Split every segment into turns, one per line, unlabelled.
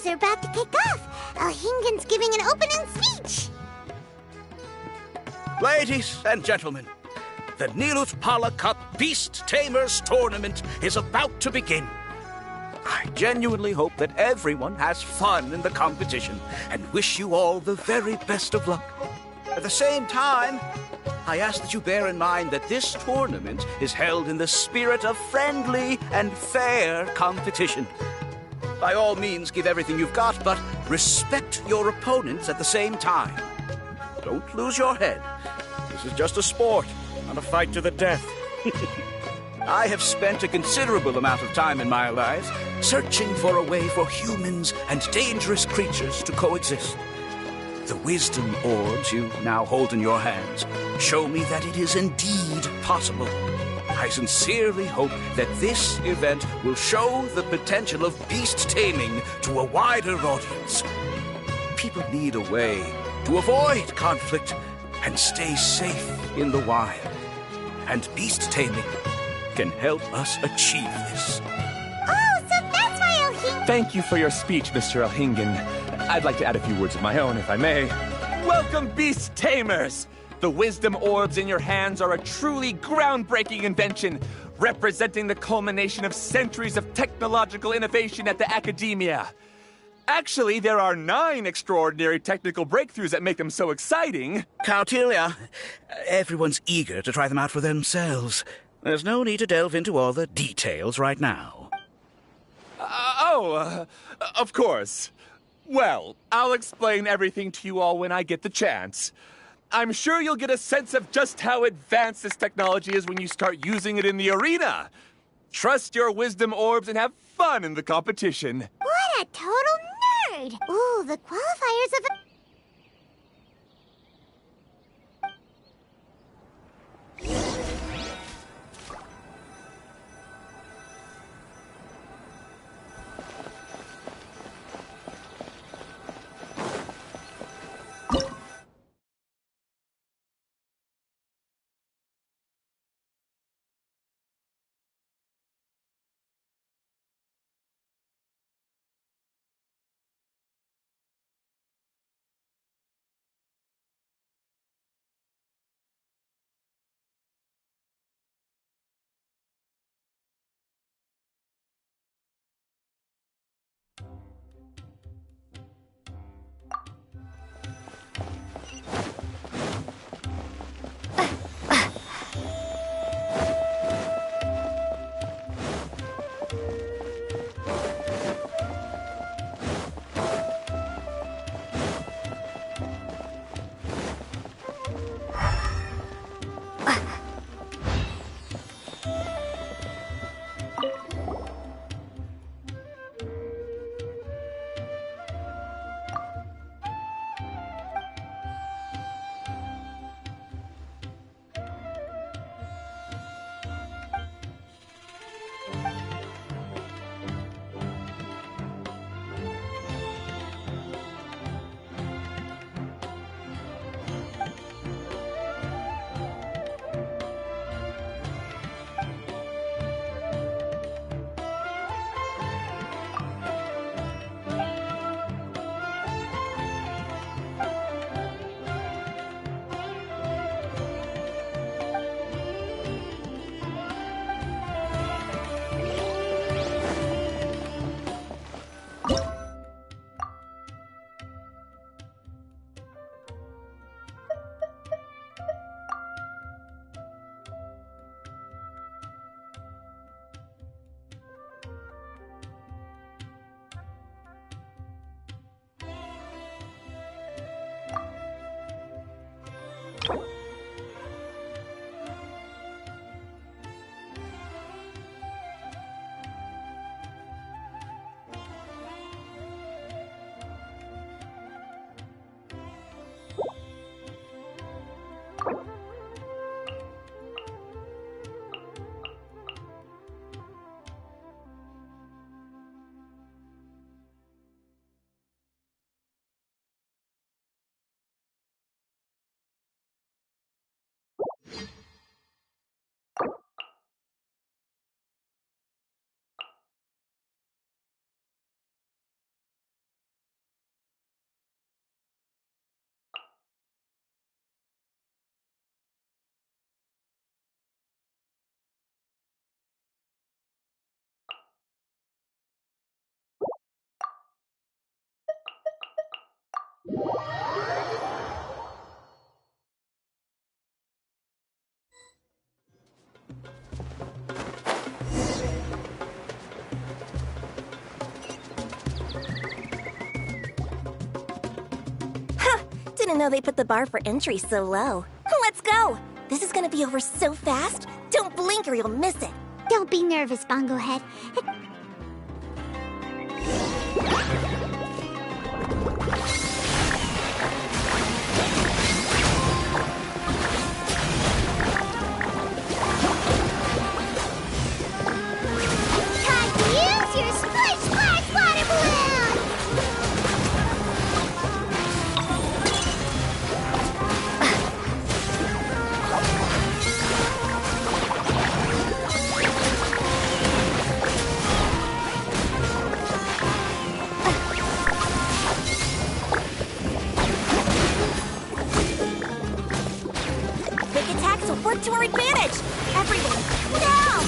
Are about to kick off. Alhingen's giving an opening speech.
Ladies and gentlemen, the Nilus Pala Cup Beast Tamers Tournament is about to begin. I genuinely hope that everyone has fun in the competition and wish you all the very best of luck. At the same time, I ask that you bear in mind that this tournament is held in the spirit of friendly and fair competition. By all means, give everything you've got, but respect your opponents at the same time. Don't lose your head. This is just a sport, not a fight to the death. I have spent a considerable amount of time in my life searching for a way for humans and dangerous creatures to coexist. The wisdom orbs you now hold in your hands show me that it is indeed possible. I sincerely hope that this event will show the potential of beast taming to a wider audience. People need a way to avoid conflict and stay safe in the wild. And beast taming can help us achieve this.
Oh, so that's why Alhingen...
Thank you for your speech, Mr. Alhingen. I'd like to add a few words of my own, if I may. Welcome, beast tamers! The wisdom orbs in your hands are a truly groundbreaking invention, representing the culmination of centuries of technological innovation at the academia. Actually, there are 9 extraordinary technical breakthroughs that make them so exciting.
Cautelia, everyone's eager to try them out for themselves. There's no need to delve into all the details right now.
Of course. Well, I'll explain everything to you all when I get the chance. I'm sure you'll get a sense of just how advanced this technology is when you start using it in the arena. Trust your wisdom orbs and have fun in the competition.
What a total nerd! Ooh, the qualifiers of...
Didn't know they put the bar for entry so low. Let's go! This is gonna be over so fast. Don't blink or you'll miss it.
Don't be nervous, Bongo Head. Time to use your splish splash water balloon!
Quick attacks will work to our advantage! Everyone, now!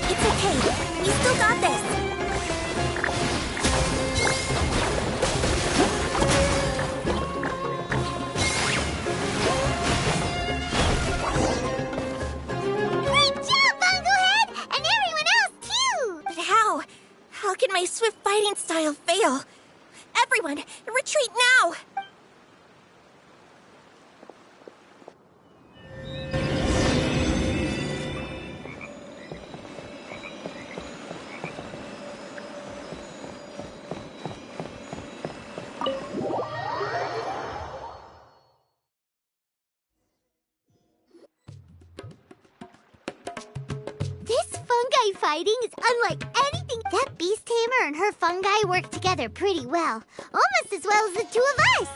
It's okay. We still got this.
Great job, Bongo Head! And everyone else, too!
But how? How can my swift fighting style fail? Everyone, retreat now!
This fungi fighting is unlike anything. That beast tamer and her fungi work together pretty well. Almost as well as the two of us.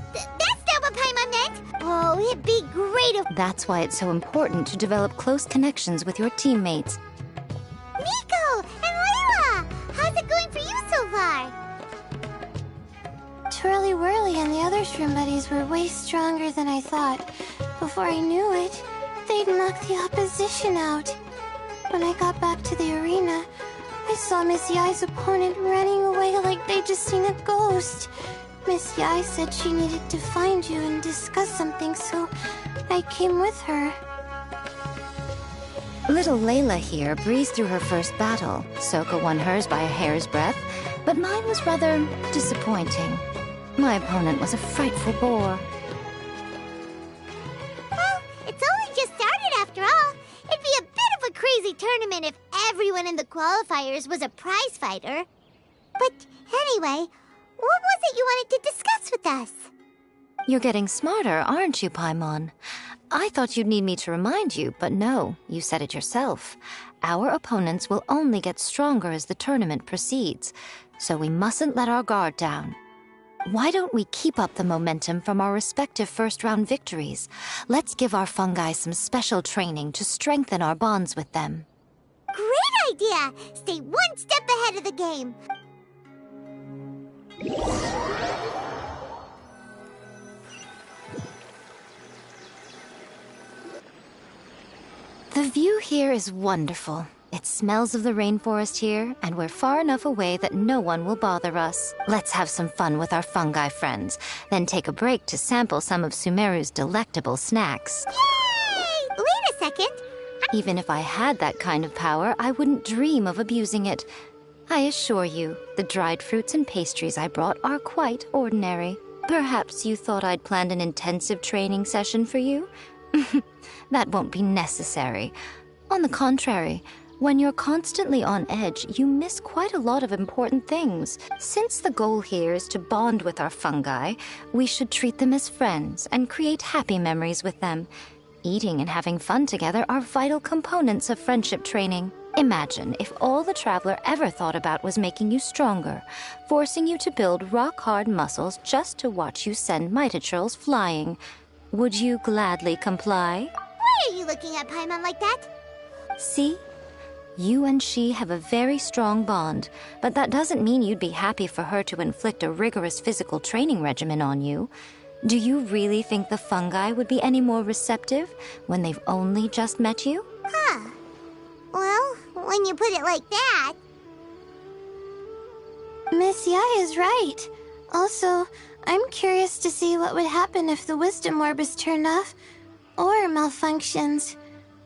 That's not what Paimon meant. Oh, it'd be great if...
That's why it's so important to develop close connections with your teammates.
Nico and Layla! How's it going for you so far?
Twirly Whirly and the other shroom buddies were way stronger than I thought. Before I knew it, they'd knocked the opposition out. When I got back to the arena, I saw Miss Yai's opponent running away like they'd just seen a ghost. Miss Yai said she needed to find you and discuss something, so I came with her.
Little Layla here breezed through her first battle. Sokka won hers by a hair's breadth, but mine was rather disappointing. My opponent was a frightful bore.
Well, it's only just started after all. It'd be a bit of a crazy tournament if everyone in the qualifiers was a prize fighter. But anyway, what was it you wanted to discuss with us?
You're getting smarter, aren't you, Paimon? I thought you'd need me to remind you, but no, you said it yourself. Our opponents will only get stronger as the tournament proceeds, so we mustn't let our guard down. Why don't we keep up the momentum from our respective first-round victories? Let's give our fungi some special training to strengthen our bonds with them.
Great idea! Stay one step ahead of the game.
The view here is wonderful. It smells of the rainforest here, and we're far enough away that no one will bother us. Let's have some fun with our fungi friends, then take a break to sample some of Sumeru's delectable snacks.
Yay! Wait a second.
Even if I had that kind of power, I wouldn't dream of abusing it. I assure you, the dried fruits and pastries I brought are quite ordinary. Perhaps you thought I'd planned an intensive training session for you? That won't be necessary. On the contrary, when you're constantly on edge, you miss quite a lot of important things. Since the goal here is to bond with our fungi, we should treat them as friends and create happy memories with them. Eating and having fun together are vital components of friendship training. Imagine if all the Traveler ever thought about was making you stronger, forcing you to build rock-hard muscles just to watch you send Mitatrolls flying. Would you gladly comply?
Why are you looking at Paimon like that?
See? You and she have a very strong bond, but that doesn't mean you'd be happy for her to inflict a rigorous physical training regimen on you. Do you really think the fungi would be any more receptive when they've only just met you?
Huh. Well, when you put it like that...
Miss Yai is right. Also, I'm curious to see what would happen if the wisdom orb is turned off or malfunctions.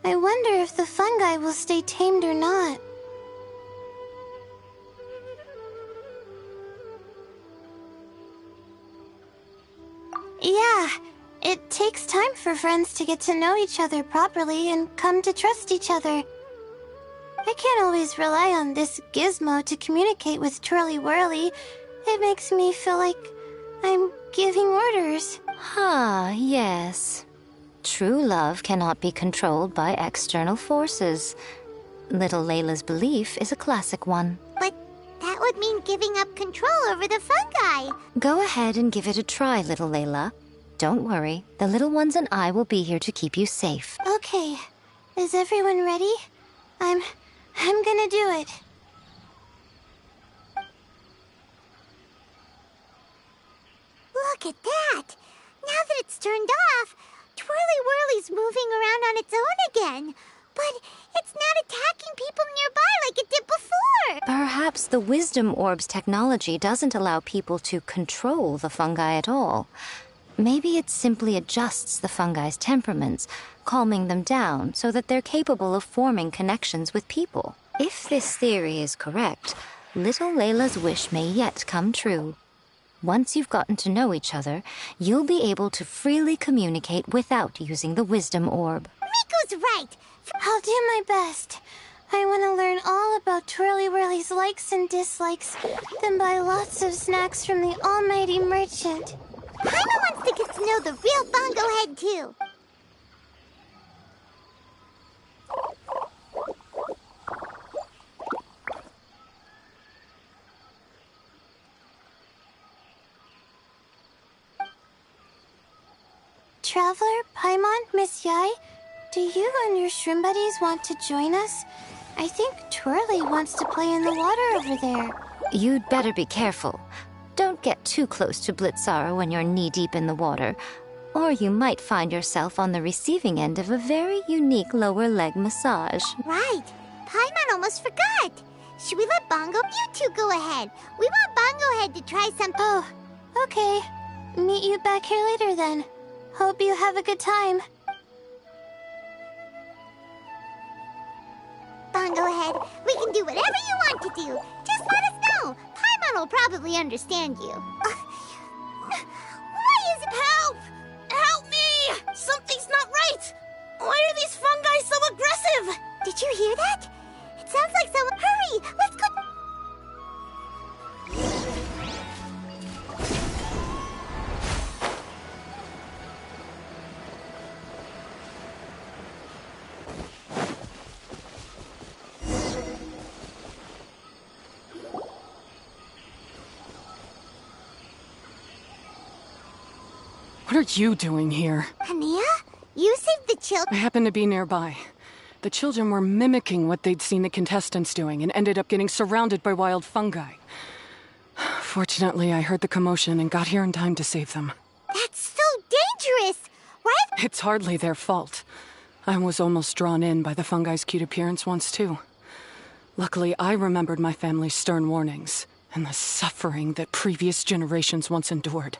I wonder if the fungi will stay tamed or not. Yeah, it takes time for friends to get to know each other properly and come to trust each other. I can't always rely on this gizmo to communicate with Twirly Whirly. It makes me feel like I'm giving orders.
Ah, yes. True love cannot be controlled by external forces. Little Layla's belief is a classic one.
But that would mean giving up control over the fungi.
Go ahead and give it a try, little Layla. Don't worry, the little ones and I will be here to keep you safe.
Okay, is everyone ready? I'm gonna do it.
Look at that! Now that it's turned off, Twirly Whirly's moving around on its own again. But it's not attacking people nearby like it did before!
Perhaps the Wisdom Orb's technology doesn't allow people to control the fungi at all. Maybe it simply adjusts the fungi's temperaments, calming them down so that they're capable of forming connections with people. If this theory is correct, little Layla's wish may yet come true. Once you've gotten to know each other, you'll be able to freely communicate without using the Wisdom Orb.
Miko's right!
I'll do my best. I want to learn all about Twirly Whirly's likes and dislikes, then buy lots of snacks from the almighty merchant.
Paimon wants to get to know the real Bongo Head, too.
Traveler, Paimon, Miss Yai, do you and your shrimp buddies want to join us? I think Twirly wants to play in the water over there.
You'd better be careful. Don't get too close to Blitzara when you're knee-deep in the water, or you might find yourself on the receiving end of a very unique lower leg massage.
Right. Paimon almost forgot. Should we let Bongo? You two go ahead. We want Bongo Head to try something.
Oh, okay. Meet you back here later then. Hope you have a good time.
Bongo Head, we can do whatever you want to do. Just let us know. Paimon will probably understand you. Why is it?
Help! Help me! Something's not right! Why are these fungi so aggressive?
Did you hear that? It sounds like someone... Hurry! Let's go...
What are you doing here?
Ania? You saved the
I
children.
happened to be nearby. The children were mimicking what they'd seen the contestants doing and ended up getting surrounded by wild fungi. Fortunately, I heard the commotion and got here in time to save them.
That's so dangerous. Why?
It's hardly their fault. I was almost drawn in by the fungi's cute appearance once, too. Luckily, I remembered my family's stern warnings and the suffering that previous generations once endured.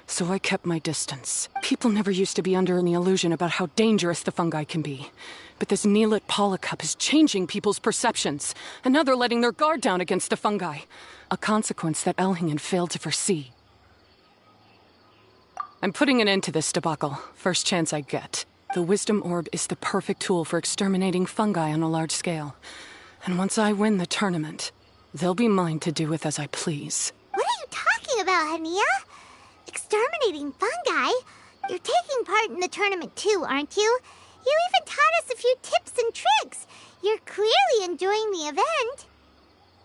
So I kept my distance. People never used to be under any illusion about how dangerous the fungi can be. But this Neelit polycup is changing people's perceptions, and now they're letting their guard down against the fungi. A consequence that Elhingen failed to foresee. I'm putting an end to this debacle, first chance I get. The Wisdom Orb is the perfect tool for exterminating fungi on a large scale. And once I win the tournament, they'll be mine to do with as I please.
What are you talking about, Hania? Exterminating fungi? You're taking part in the tournament too, aren't you? You even taught us a few tips and tricks. You're clearly enjoying the event.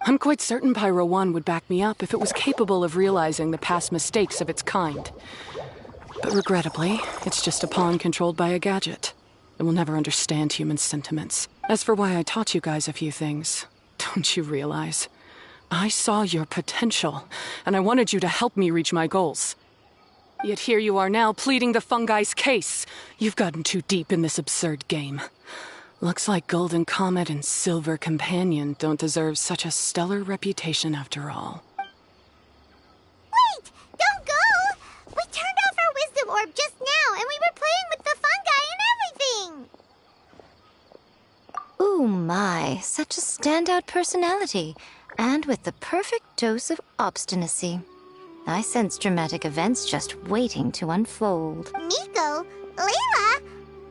I'm quite certain Pyro 1 would back me up if it was capable of realizing the past mistakes of its kind. But regrettably, it's just a pawn controlled by a gadget. It will never understand human sentiments. As for why I taught you guys a few things, don't you realize? I saw your potential, and I wanted you to help me reach my goals. Yet here you are now pleading the fungi's case. You've gotten too deep in this absurd game. Looks like Golden Comet and Silver Companion don't deserve such a stellar reputation after all.
Wait! Don't go! We turned off our Wisdom Orb just now, and we were playing with the fungi and everything!
Ooh my, such a standout personality, and with the perfect dose of obstinacy. I sense dramatic events just waiting to unfold.
Nico? Layla?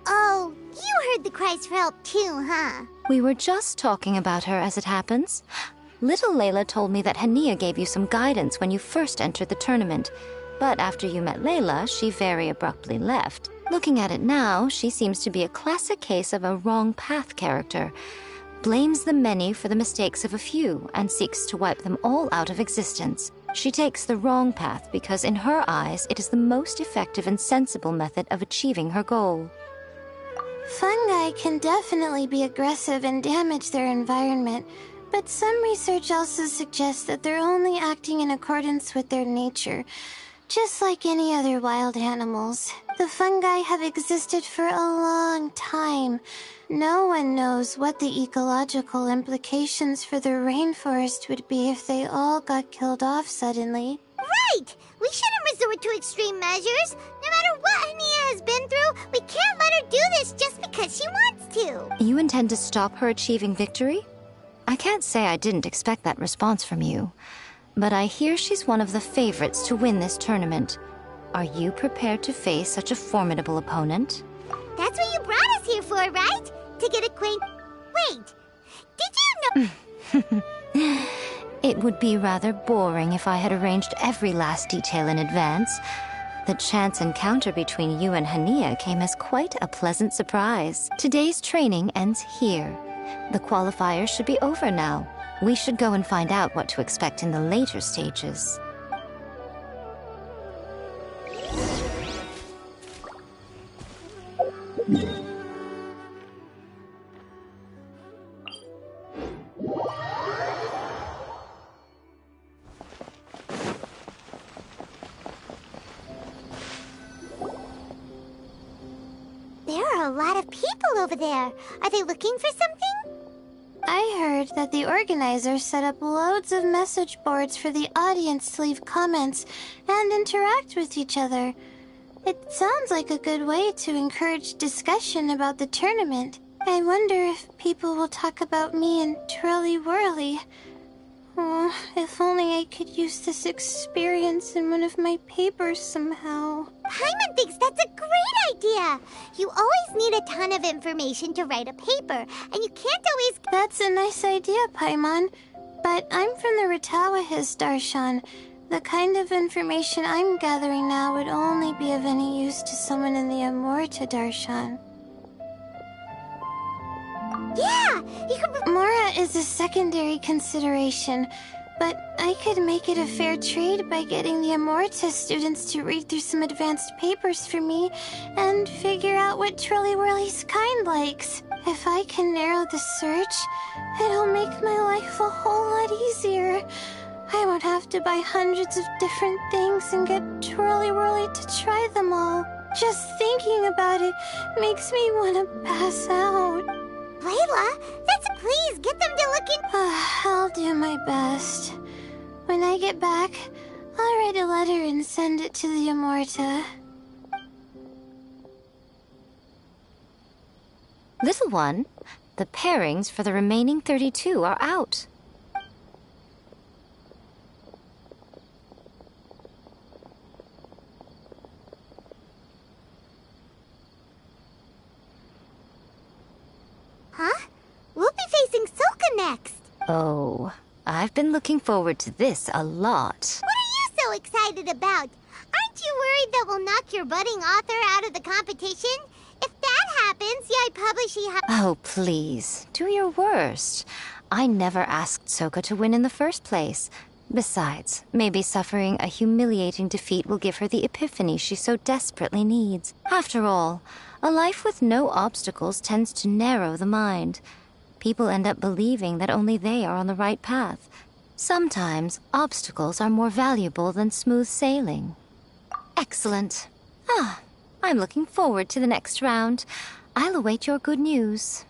Oh, you heard the cries for help too, huh?
We were just talking about her as it happens. Little Layla told me that Hania gave you some guidance when you first entered the tournament, but after you met Layla, she very abruptly left. Looking at it now, she seems to be a classic case of a wrong path character. Blames the many for the mistakes of a few and seeks to wipe them all out of existence. She takes the wrong path because in her eyes it is the most effective and sensible method of achieving her goal.
Fungi can definitely be aggressive and damage their environment, but some research also suggests that they're only acting in accordance with their nature, just like any other wild animals. The fungi have existed for a long time. No one knows what the ecological implications for the rainforest would be if they all got killed off suddenly.
Right! We shouldn't resort to extreme measures. No matter what Hania has been through, we can't let her do this just because she wants to.
You intend to stop her achieving victory? I can't say I didn't expect that response from you, but I hear she's one of the favorites to win this tournament. Are you prepared to face such a formidable opponent?
That's what you brought us here for, right? To get acquainted. Wait, did you know?
It would be rather boring if I had arranged every last detail in advance. The chance encounter between you and Hania came as quite a pleasant surprise. Today's training ends here. The qualifiers should be over now. We should go and find out what to expect in the later stages.
There are a lot of people over there. Are they looking for something?
I heard that the organizers set up loads of message boards for the audience to leave comments and interact with each other. It sounds like a good way to encourage discussion about the tournament. I wonder if people will talk about me and Twirly Whirly. Oh, if only I could use this experience in one of my papers somehow.
Paimon thinks that's a great idea. You always need a ton of information to write a paper, and you can't always...
That's a nice idea, Paimon. But I'm from the Ratawahiz, Darshan. The kind of information I'm gathering now would only be of any use to someone in the Amorta, Darshan.
Yeah, you could...
Mora is a secondary consideration, but I could make it a fair trade by getting the Amorta students to read through some advanced papers for me and figure out what Twirly Whirly's kind likes. If I can narrow the search, it'll make my life a whole lot easier. I won't have to buy hundreds of different things and get Twirly Whirly to try them all. Just thinking about it makes me want to pass out.
Layla, please get them to look in.
I'll do my best. When I get back, I'll write a letter and send it to the Amorta.
Little one, the pairings for the remaining 32 are out.
Huh? We'll be facing Soka next.
Oh, I've been looking forward to this a lot.
What are you so excited about? Aren't you worried that we'll knock your budding author out of the competition? If that happens, Yai Publishing
Oh, please, do your worst. I never asked Soka to win in the first place. Besides, maybe suffering a humiliating defeat will give her the epiphany she so desperately needs. After all, a life with no obstacles tends to narrow the mind. People end up believing that only they are on the right path. Sometimes, obstacles are more valuable than smooth sailing. Excellent. I'm looking forward to the next round. I'll await your good news.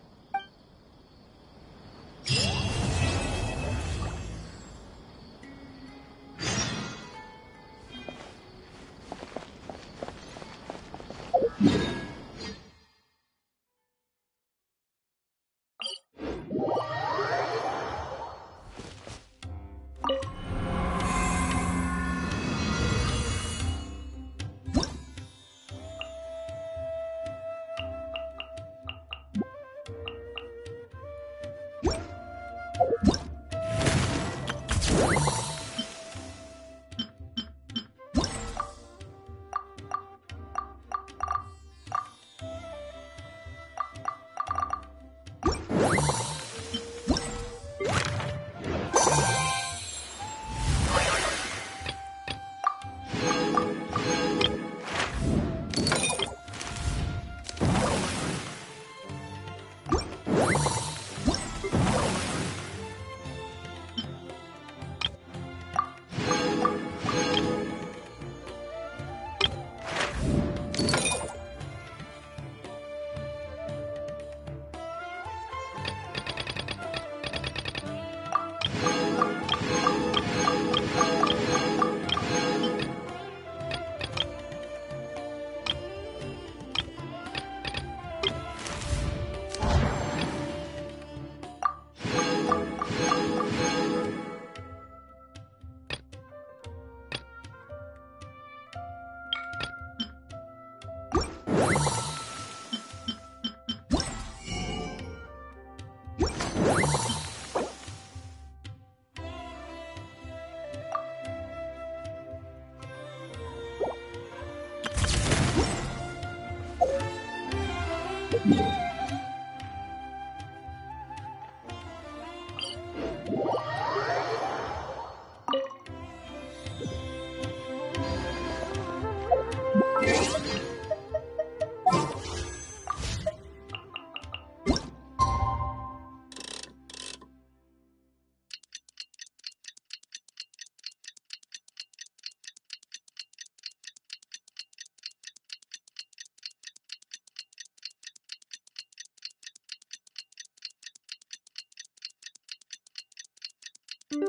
Today's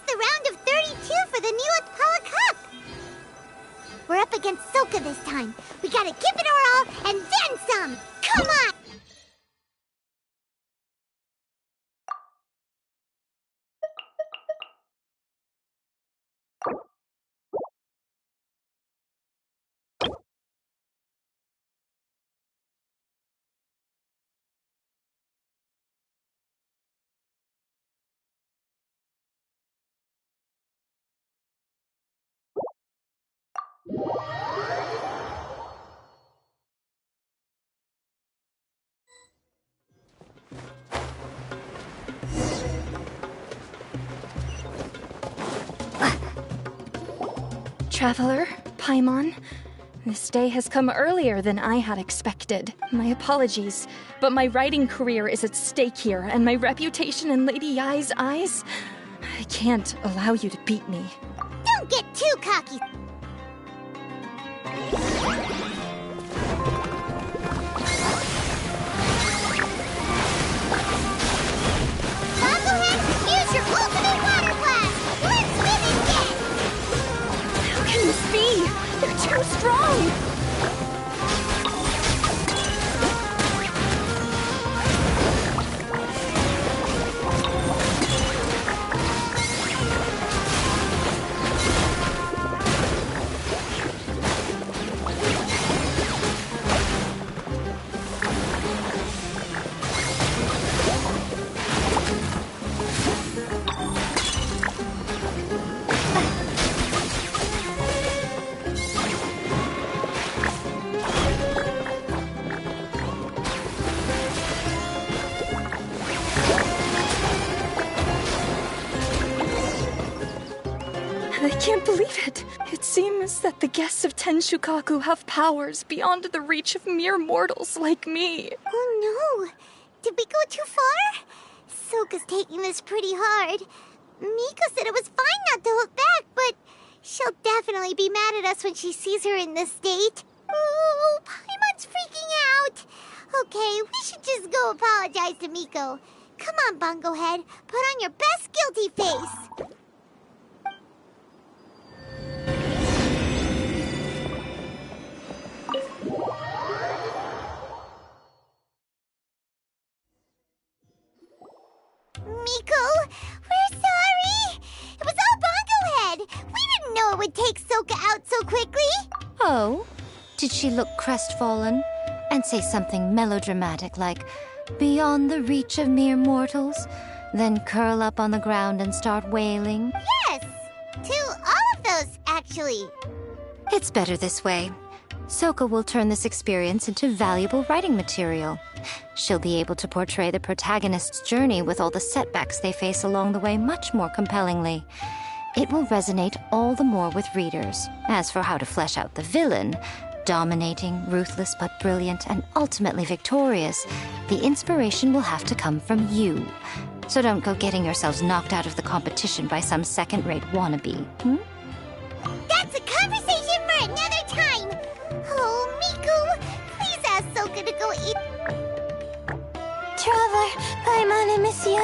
the round of 32 for the Neelith Pala Cup. We're up against Soka this time. We gotta give it our all and then some. Come on!
Traveler, Paimon, this day has come earlier than I had expected. My apologies, but my writing career is at stake here, and my reputation in Lady Yai's eyes... I can't allow you to beat me.
Don't get too cocky. Fungus, use your ultimate water blast! Let's win again!
How can this be? They're too strong! I can't believe it. It seems that the guests of Tenshukaku have powers beyond the reach of mere mortals like me.
Oh no! Did we go too far? Soka's taking this pretty hard. Miko said it was fine not to look back, but she'll definitely be mad at us when she sees her in this state. Oh, Paimon's freaking out. Okay, we should just go apologize to Miko. Come on, Bungo Head. Put on your best guilty face. Miko, we're sorry. It was all Bungo Head. We didn't know it would take Soka out so quickly.
Oh? Did she look crestfallen and say something melodramatic like, beyond the reach of mere mortals, then curl up on the ground and start wailing?
Yes, to all of those, actually.
It's better this way. Soka will turn this experience into valuable writing material. She'll be able to portray the protagonist's journey with all the setbacks they face along the way much more compellingly. It will resonate all the more with readers. As for how to flesh out the villain, dominating, ruthless but brilliant, and ultimately victorious, the inspiration will have to come from you. So don't go getting yourselves knocked out of the competition by some second-rate wannabe,
That's a conversation for another time. Oh, Miku, please ask Soka to go eat.
Traveler, Paimon, and Missy,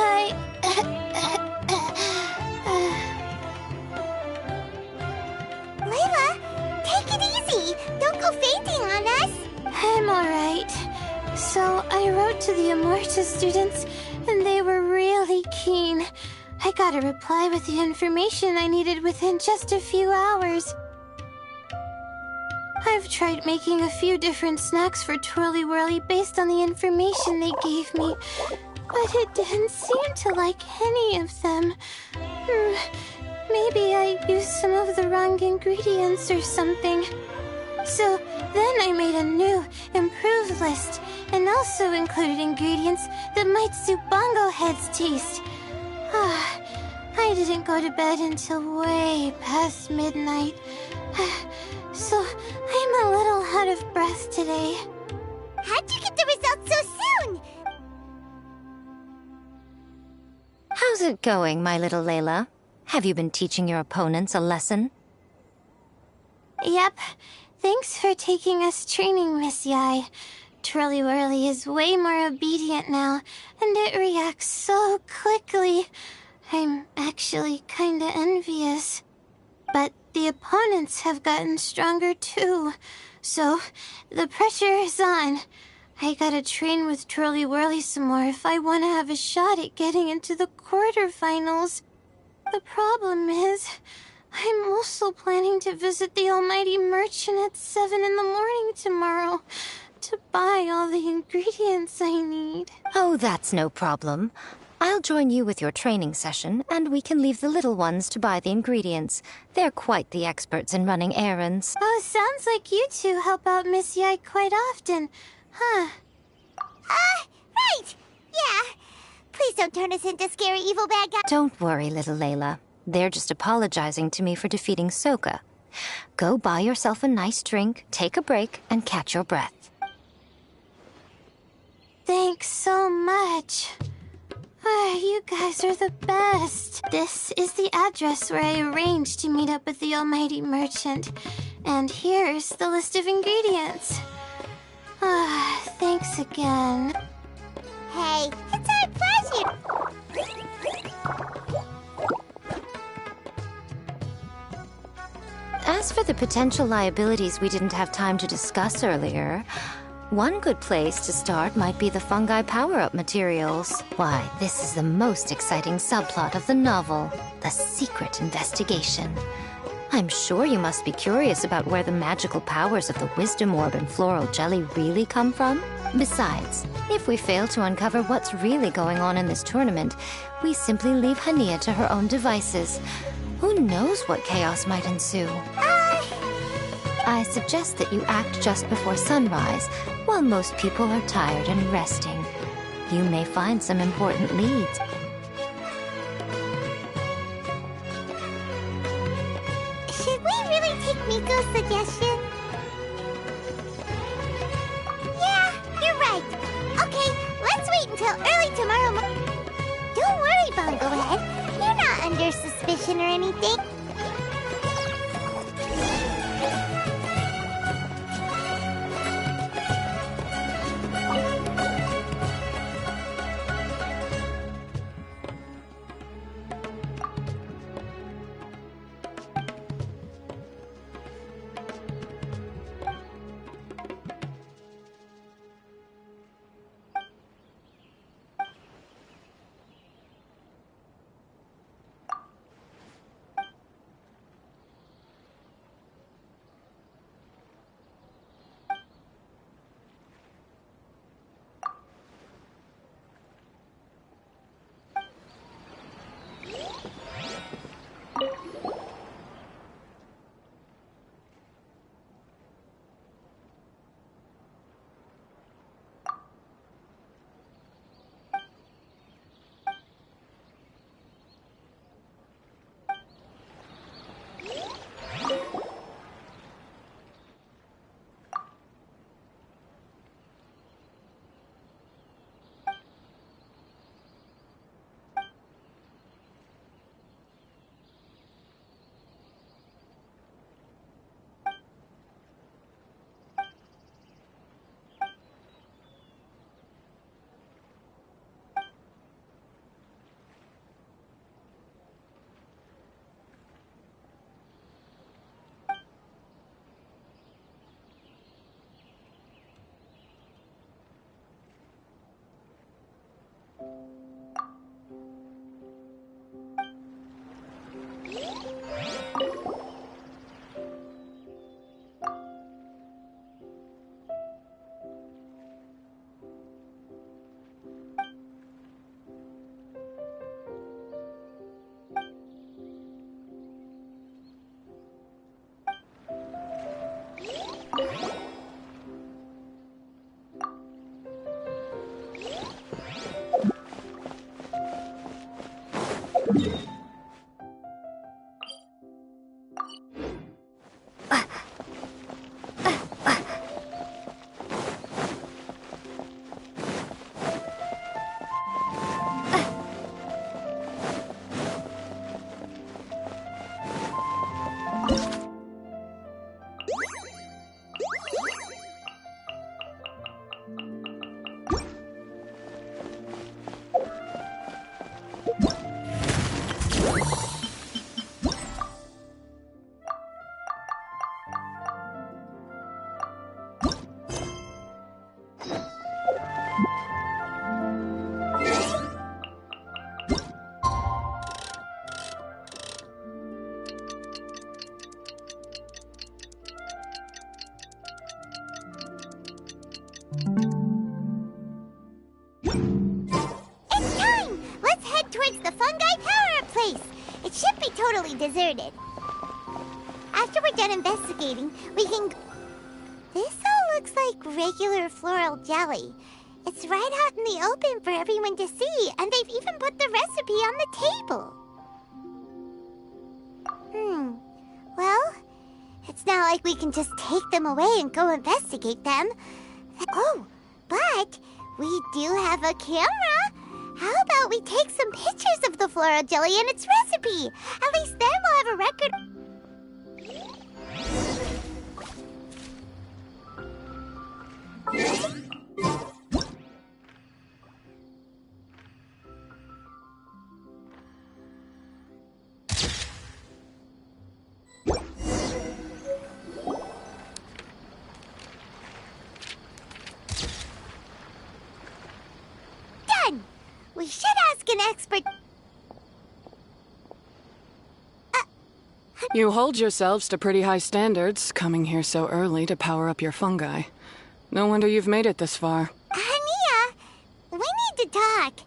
Layla, take it easy. Don't go fainting on us.
I'm alright. So, I wrote to the Amorta students, and they were really keen. I got a reply with the information I needed within just a few hours. I've tried making a few different snacks for Twirly Whirly based on the information they gave me, but it didn't seem to like any of them. Maybe I used some of the wrong ingredients or something. So then I made a new, improved list, and also included ingredients that might suit Bongo Head's taste. I didn't go to bed until way past midnight. So I'm a little out of breath today.
How'd you get the results so soon?
How's it going, my little Layla? Have you been teaching your opponents a lesson?
Yep. Thanks for taking us training, Miss Yai. Twirly Whirly is way more obedient now, and it reacts so quickly. I'm actually kinda envious. But the opponents have gotten stronger too, so the pressure is on. I gotta train with Twirly Whirly some more if I want to have a shot at getting into the quarterfinals. The problem is, I'm also planning to visit the Almighty Merchant at 7 in the morning tomorrow to buy all the ingredients I need.
Oh, that's no problem. I'll join you with your training session, and we can leave the little ones to buy the ingredients. They're quite the experts in running errands.
Oh, sounds like you two help out Miss Yai quite often, huh?
Right. Yeah. Please don't turn us into scary evil bad guys.
Don't worry, little Layla. They're just apologizing to me for defeating Soka. Go buy yourself a nice drink, take a break, and catch your breath.
Thanks so much. You guys are the best. This is the address where I arranged to meet up with the almighty merchant. And here's the list of ingredients. Thanks again.
Hey, it's our pleasure.
As for the potential liabilities we didn't have time to discuss earlier, one good place to start might be the fungi power-up materials. Why, this is the most exciting subplot of the novel, the secret investigation. I'm sure you must be curious about where the magical powers of the wisdom orb and floral jelly really come from. Besides, if we fail to uncover what's really going on in this tournament, we simply leave Hania to her own devices. Who knows what chaos might ensue? I suggest that you act just before sunrise, while most people are tired and resting. You may find some important leads.
Should we really take Miko's suggestion? Yeah, you're right. Okay, let's wait until early tomorrow morning. Don't worry, Bongo Head. You're not under suspicion or anything. It's time! Let's head towards the fungi power-up place. It should be totally deserted. After we're done investigating, we can... This all looks like regular floral jelly. It's right out in the open for everyone to see, and they've even put the recipe on the table. Well, it's not like we can just take them away and go investigate them. Oh, but we do have a camera. How about we take some pictures of the floral jelly and its recipe? At least then we'll have a record. Done! We should ask an expert.
You hold yourselves to pretty high standards, coming here so early to power up your fungi. No wonder you've made it this far.
Ania, we need to talk.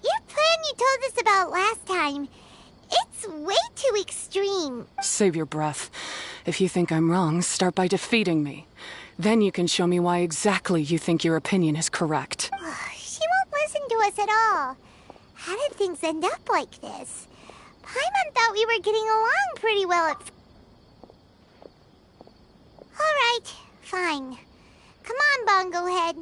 Your plan you told us about last time, it's way too extreme.
Save your breath. If you think I'm wrong, start by defeating me. Then you can show me why exactly you think your opinion is correct.
She won't listen to us at all. How did things end up like this? Paimon thought we were getting along pretty well at... All right, fine. Come on, Bongo Head.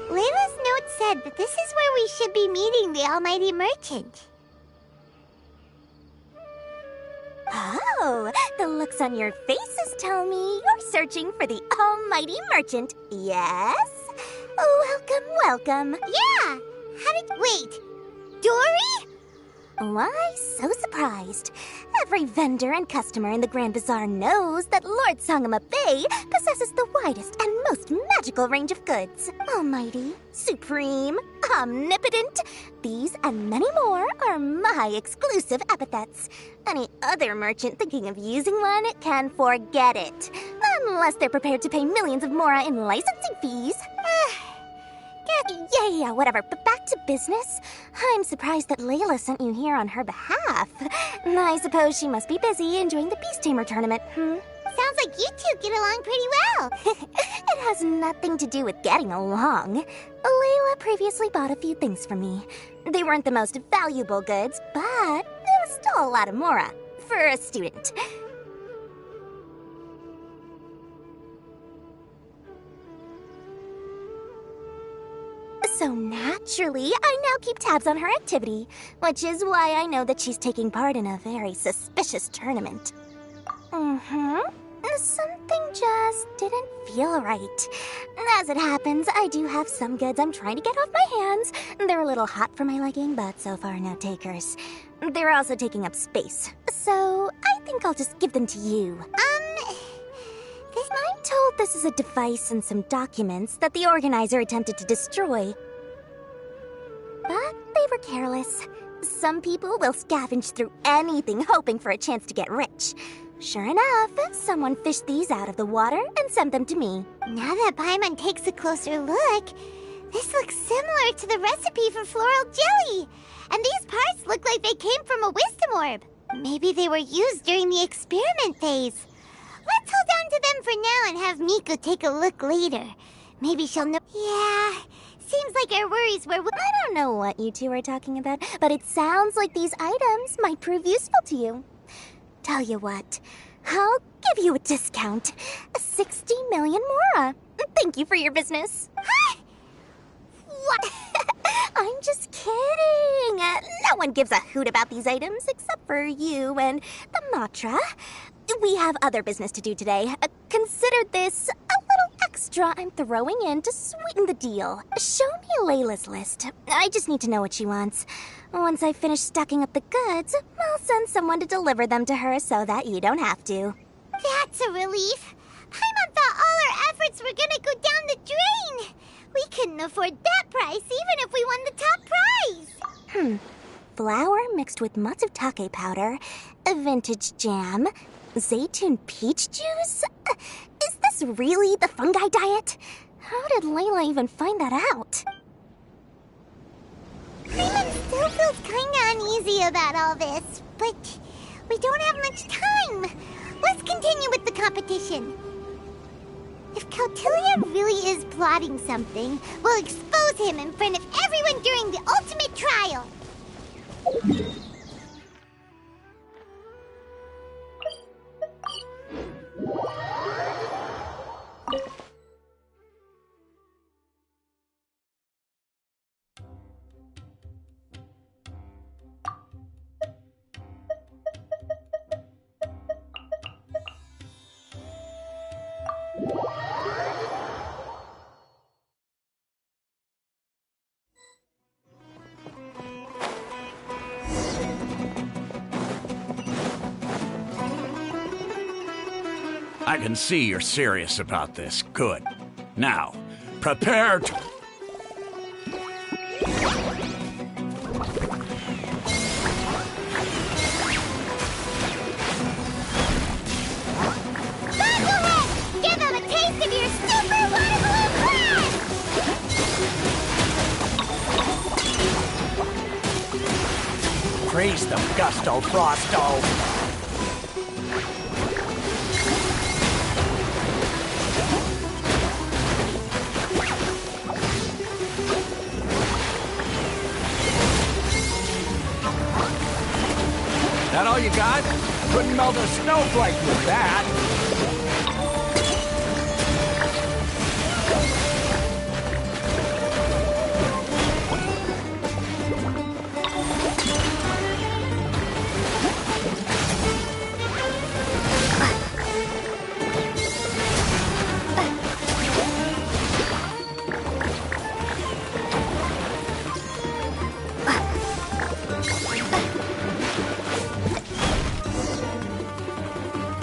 Layla's note said that this is where we should be meeting the Almighty Merchant.
Oh, the looks on your faces tell me you're searching for the Almighty Merchant, yes? Welcome, welcome.
Yeah! Wait, Dory?
Why so surprised? Every vendor and customer in the Grand Bazaar knows that Lord Sangama Bay possesses the widest and most magical range of goods. Almighty, supreme, omnipotent, these and many more are my exclusive epithets. Any other merchant thinking of using one can forget it. Unless they're prepared to pay millions of mora in licensing fees. Yeah, whatever. But back to business. I'm surprised that Layla sent you here on her behalf. I suppose she must be busy enjoying the Beast Tamer tournament,
Sounds like you two get along pretty well.
It has nothing to do with getting along. Layla previously bought a few things from me. They weren't the most valuable goods, but there was still a lot of mora for a student. So naturally, I now keep tabs on her activity, which is why I know that she's taking part in a very suspicious tournament. Something just didn't feel right. As it happens, I do have some goods I'm trying to get off my hands. They're a little hot for my liking, but so far no takers. They're also taking up space, so I think I'll just give them to you. I'm told this is a device and some documents that the organizer attempted to destroy. But they were careless. Some people will scavenge through anything hoping for a chance to get rich. Sure enough, someone fished these out of the water and sent them to me.
Now that Paimon takes a closer look, this looks similar to the recipe for floral jelly. And these parts look like they came from a wisdom orb. Maybe they were used during the experiment phase. Let's hold on to them for now and have Miku take a look later. Maybe she'll know. Yeah, seems like our worries were...
I don't know what you two are talking about, but it sounds like these items might prove useful to you. Tell you what, I'll give you a discount. 60 million mora. Thank you for your business.
What?
I'm just kidding. No one gives a hoot about these items except for you and the Matra. We have other business to do today. Consider this a little extra I'm throwing in to sweeten the deal. Show me Layla's list. I just need to know what she wants. Once I finish stacking up the goods, I'll send someone to deliver them to her so that you don't have to.
That's a relief. Paimon thought all our efforts were gonna go down the drain. We couldn't afford that price even if we won the top prize.
Flour mixed with matsutake powder, a vintage jam, zaytun peach juice? Is this really the fungi diet? How did Layla even find that out?
Paimon still feels kinda uneasy about all this, but we don't have much time. Let's continue with the competition. If Kautilya really is plotting something, we'll expose him in front of everyone during the ultimate trial.
I can see you're serious about this. Good. Now, prepare to...
Bubblehead! Give them a taste of your super water balloon blast!
Freeze them, Gusto Frosto!
That all you got?
Couldn't melt a snowflake with that!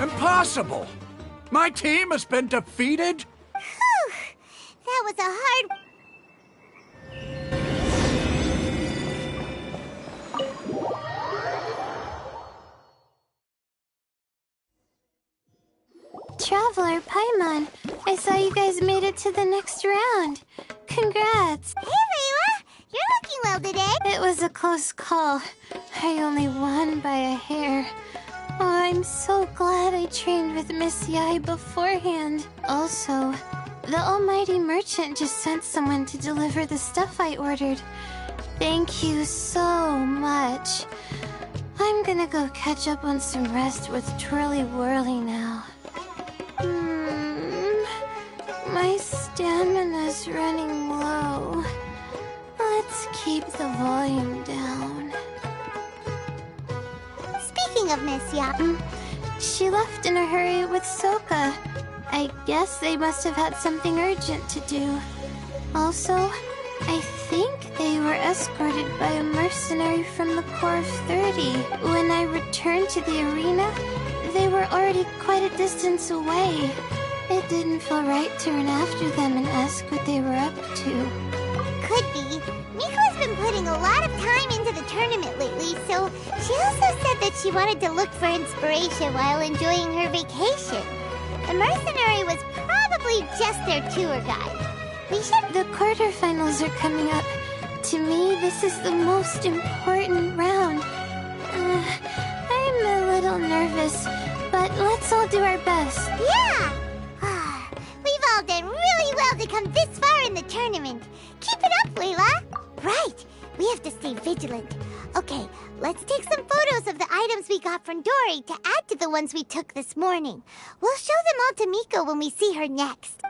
Impossible! My team has been defeated?
Whew! That was a hard...
Traveler, Paimon, I saw you guys made it to the next round. Congrats.
Hey, Layla! You're looking well today.
It was a close call. I only won by a hair. Oh, I'm so glad I trained with Miss Yai beforehand. Also, the almighty merchant just sent someone to deliver the stuff I ordered. Thank you so much. I'm gonna go catch up on some rest with Twirly Whirly now. My stamina's running low. Let's keep the volume down.
Speaking of Miss Yai...
She left in a hurry with Soka. I guess they must have had something urgent to do. Also, I think they were escorted by a mercenary from the Corps of 30. When I returned to the arena, they were already quite a distance away. It didn't feel right to run after them and ask what they were up to.
Could be. Miko's been putting a lot of time into the tournament lately, so she also said that she wanted to look for inspiration while enjoying her vacation. The mercenary was probably just their tour guide. We should...
The quarterfinals are coming up. To me, this is the most important round. I'm a little nervous, but let's all do our best.
Yeah! We've all done really well to come this far in the tournament. Keep it up, Layla! Right! We have to stay vigilant. Okay, let's take some photos of the items we got from Dory to add to the ones we took this morning. We'll show them all to Miko when we see her next.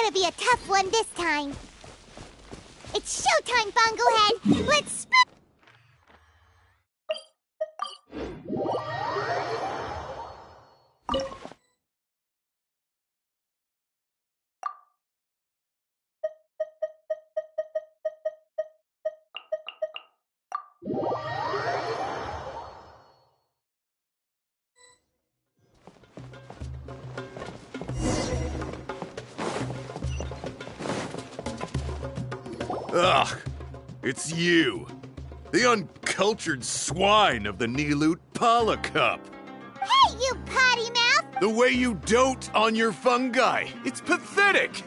gonna be a tough one this time. It's showtime, Bongohead! Let's
Ugh, it's you. The uncultured swine of the Niloot Pala Cup.
Hey, you potty mouth!
The way you dote on your fungi. It's pathetic.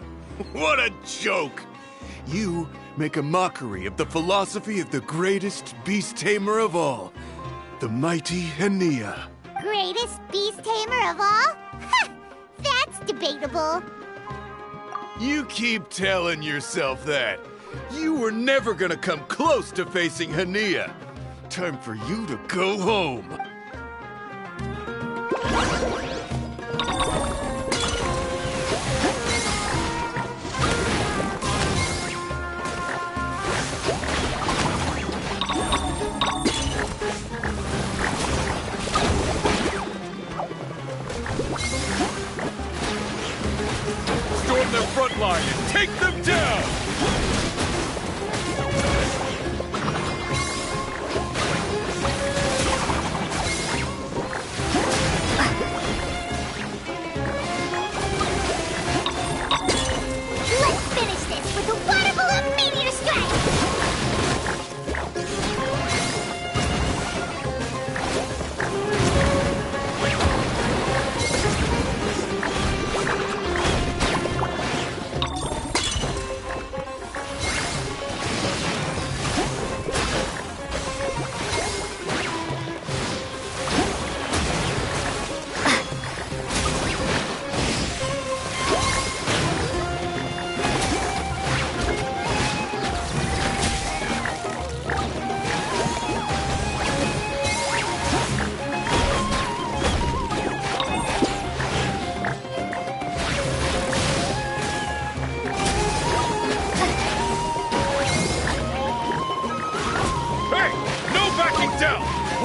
What a joke. You make a mockery of the philosophy of the greatest beast tamer of all, the mighty Henia.
Greatest beast tamer of all? Ha! That's debatable.
You keep telling yourself that. You were never gonna come close to facing Henia. Time for you to go home. Storm their front line and take them down!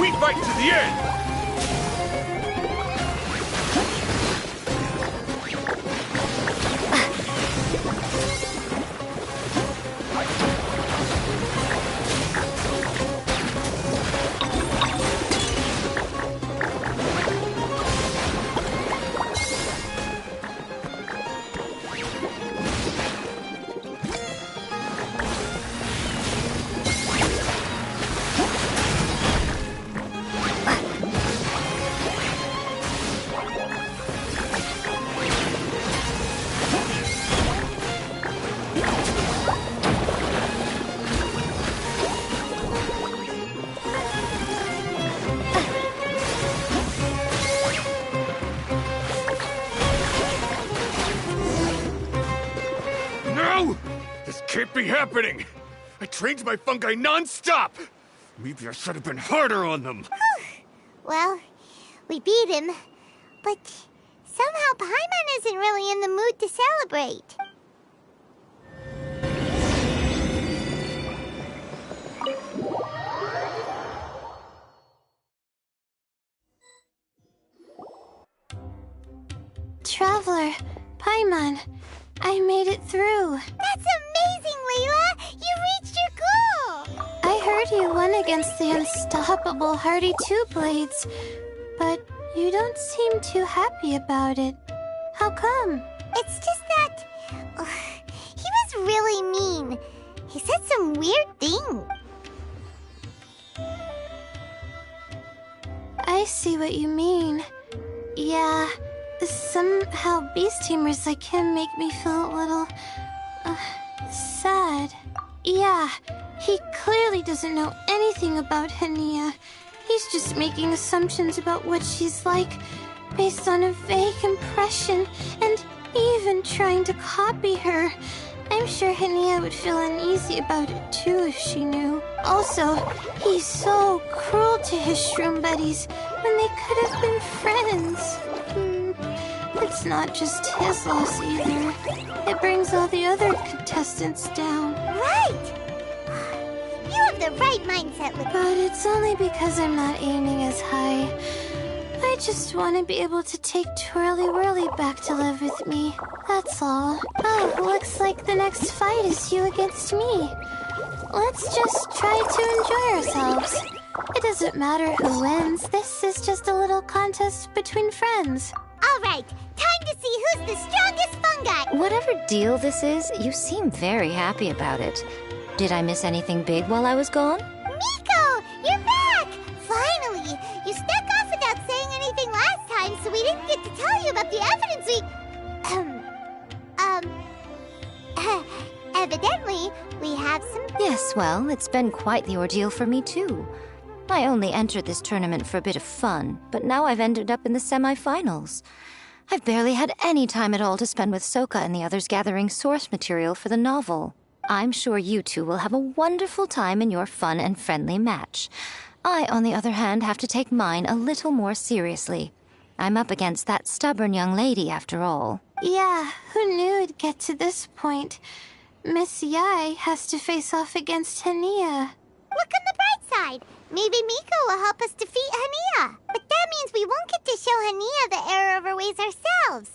We fight to the end! Can't be happening! I trained my fungi non-stop! Maybe I should have been harder on them!
Well, we beat him, but somehow Paimon isn't really in the mood to celebrate.
Traveler, Paimon, I made it through.
That's amazing, Layla! You reached your goal!
I heard you won against the unstoppable Hardy Two-Blades, but you don't seem too happy about it. How come?
It's just that... he was really mean. He said some weird thing.
I see what you mean. Yeah, somehow beast tamers like him make me feel a little... sad. Yeah, he clearly doesn't know anything about Henia. He's just making assumptions about what she's like based on a vague impression and even trying to copy her. I'm sure Henia would feel uneasy about it too if she knew. Also, he's so cruel to his shroom buddies when they could have been friends. It's not just his loss either. It brings all the other contestants down.
Right! You have the right mindset, Libby.
But it's only because I'm not aiming as high. I just want to be able to take Twirly Whirly back to live with me. That's all. Oh, looks like the next fight is you against me. Let's just try to enjoy ourselves. It doesn't matter who wins. This is just a little contest between friends.
All right, time to see who's the strongest fungi.
Whatever deal this is, you seem very happy about it. Did I miss anything big while I was gone?
Miko, you're back! Finally! You snuck off without saying anything last time, so we didn't get to tell you about the evidence we... Evidently, we have some...
Yes, well, it's been quite the ordeal for me, too. I only entered this tournament for a bit of fun, but now I've ended up in the semi-finals. I've barely had any time at all to spend with Soka and the others gathering source material for the novel. I'm sure you two will have a wonderful time in your fun and friendly match. I, on the other hand, have to take mine a little more seriously. I'm up against that stubborn young lady, after all.
Yeah, who knew it'd get to this point? Miss Yai has to face off against Hania.
Look on the bright side. Maybe Miko will help us defeat Hania. But that means we won't get to show Hania the error of our ways ourselves.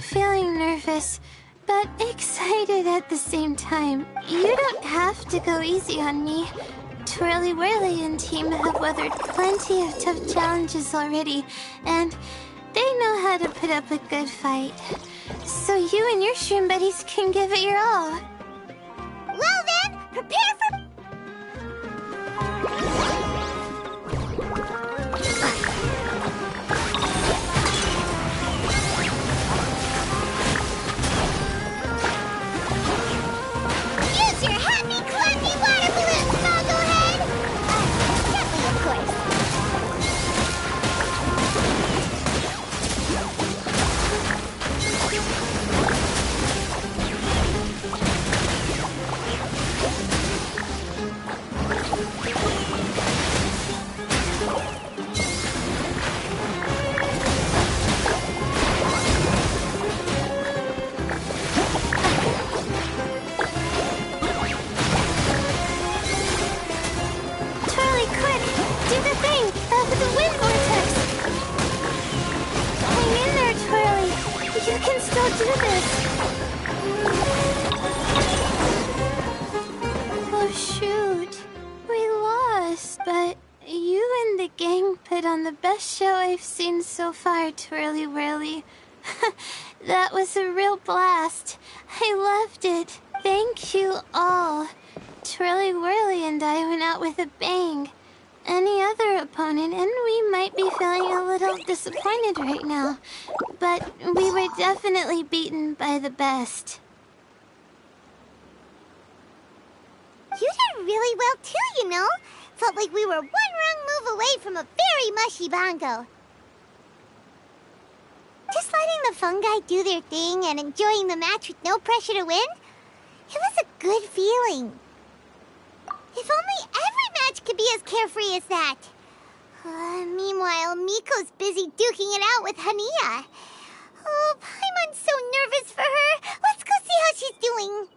Feeling nervous, but excited at the same time. You don't have to go easy on me. Twirly Whirly and team have weathered plenty of tough challenges already, and they know how to put up a good fight. So you and your shroom buddies can give it your all.
Well then, prepare for...
So far, Twirly Whirly. That was a real blast. I loved it. Thank you all. Twirly Whirly and I went out with a bang. any other opponent, and we might be feeling a little disappointed right now. But we were definitely beaten by the best.
You did really well too, you know. Felt like we were one wrong move away from a very mushy bongo. Just letting the fungi do their thing and enjoying the match with no pressure to win, it was a good feeling. If only every match could be as carefree as that. Meanwhile, Miko's busy duking it out with Hania. Oh, Paimon's so nervous for her. Let's go see how she's doing.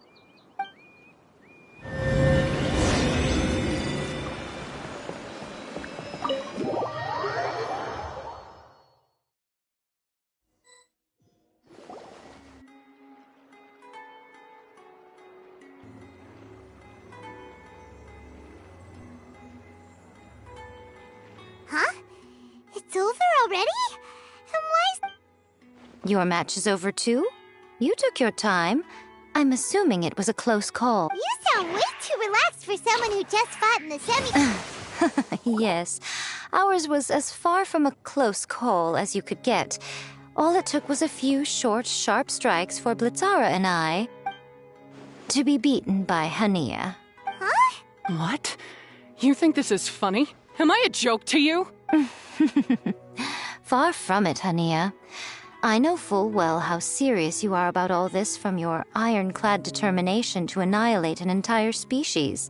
Huh? It's over already? And why's...
Your match is over too? You took your time. I'm assuming it was a close call.
You sound way too relaxed for someone who just fought in the semi...
Yes, ours was as far from a close call as you could get. All it took was a few short, sharp strikes for Blitzara and I to be beaten by Hania.
Huh?
What? You think this is funny? Am I a joke to you?
Far from it, Hania. I know full well how serious you are about all this from your ironclad determination to annihilate an entire species.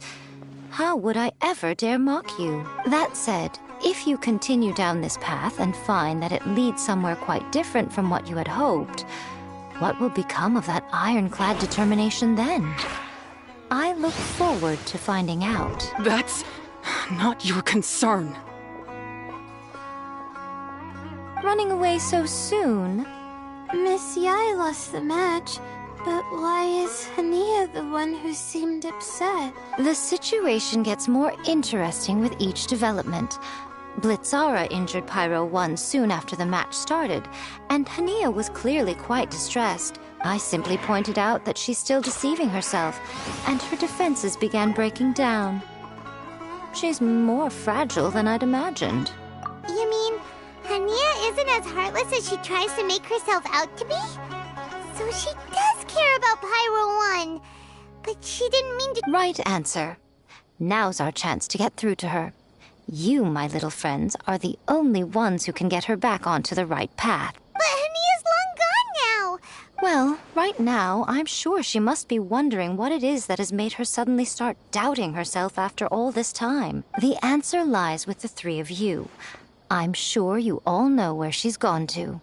How would I ever dare mock you? That said, if you continue down this path and find that it leads somewhere quite different from what you had hoped, what will become of that ironclad determination then? I look forward to finding out.
That's not your concern.
Running away so soon?
Miss Yai lost the match, but why is Hania the one who seemed upset?
The situation gets more interesting with each development. Blitzara injured Pyro 1 soon after the match started, and Hania was clearly quite distressed. I simply pointed out that she's still deceiving herself, and her defenses began breaking down. She's more fragile than I'd imagined.
You mean Hania isn't as heartless as she tries to make herself out to be? So she does care about Pyro 1, but she didn't mean to...
Right answer. Now's our chance to get through to her. You, my little friends, are the only ones who can get her back onto the right path.
But Hania's long gone now!
Well, right now, I'm sure she must be wondering what it is that has made her suddenly start doubting herself after all this time. The answer lies with the three of you. I'm sure you all know where she's gone to.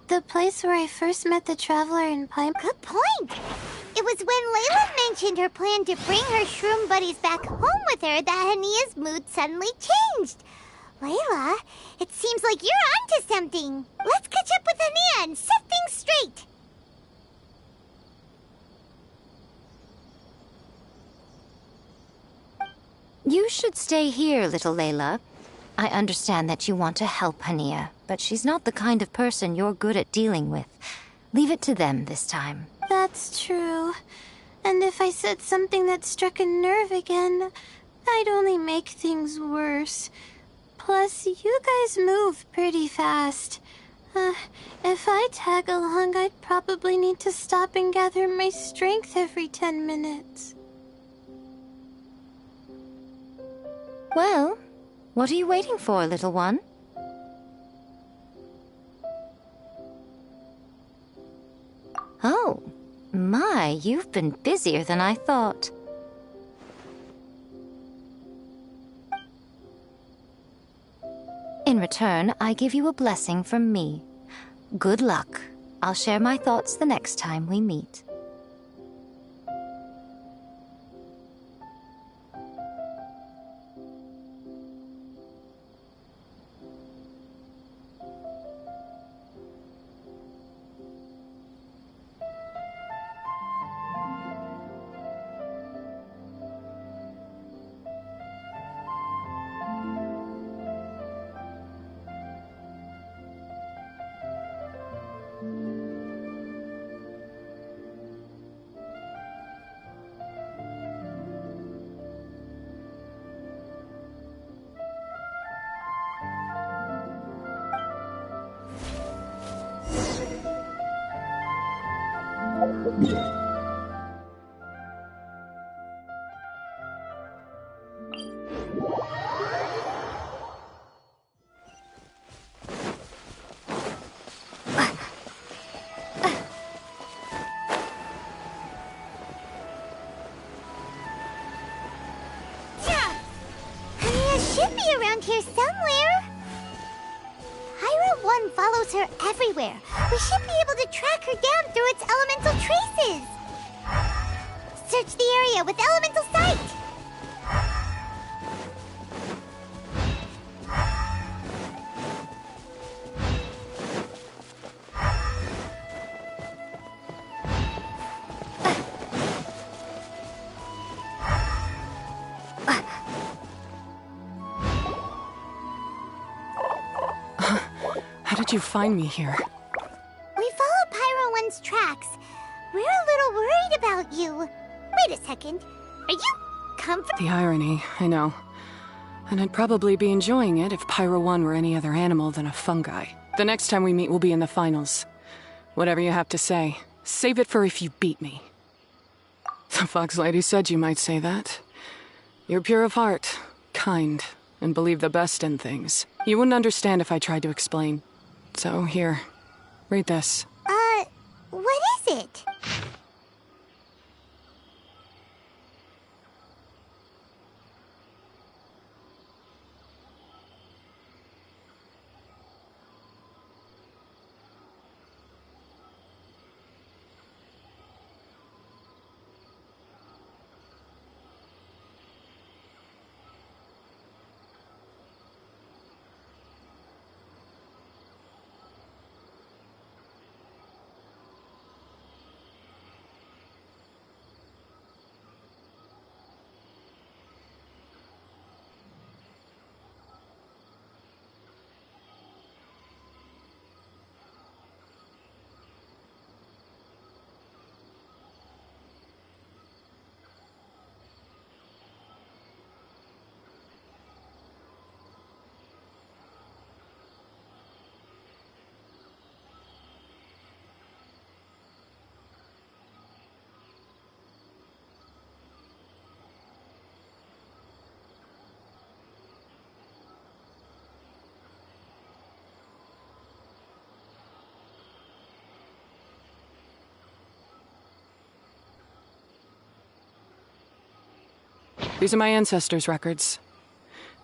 The place where I first met the Traveler in Pine...
Good point! It was when Layla mentioned her plan to bring her shroom buddies back home with her that Hania's mood suddenly changed. Layla, it seems like you're onto something. Let's catch up with Hania and set things straight.
You should stay here, little Layla. I understand that you want to help Hania, but she's not the kind of person you're good at dealing with. Leave it to them this time.
That's true. And if I said something that struck a nerve again, I'd only make things worse. Plus, you guys move pretty fast. If I tag along, I'd probably need to stop and gather my strength every 10 minutes.
Well, what are you waiting for, little one? Oh, my, you've been busier than I thought. In return, I give you a blessing from me. Good luck. I'll share my thoughts the next time we meet.
should be around here somewhere. Pyro 1 follows her everywhere. We should be able to track her down through its elemental traces. Search the area with elemental sight.
How did you find me here?
We followed Pyro 1's tracks. We're a little worried about you. Wait a second. Are you comfortable?
The irony, I know. And I'd probably be enjoying it if Pyro 1 were any other animal than a fungi. The next time we meet, we'll be in the finals. Whatever you have to say, save it for if you beat me. The Fox Lady said you might say that. You're pure of heart, kind, and believe the best in things. You wouldn't understand if I tried to explain. So here, read this.
What is it?
These are my ancestors' records.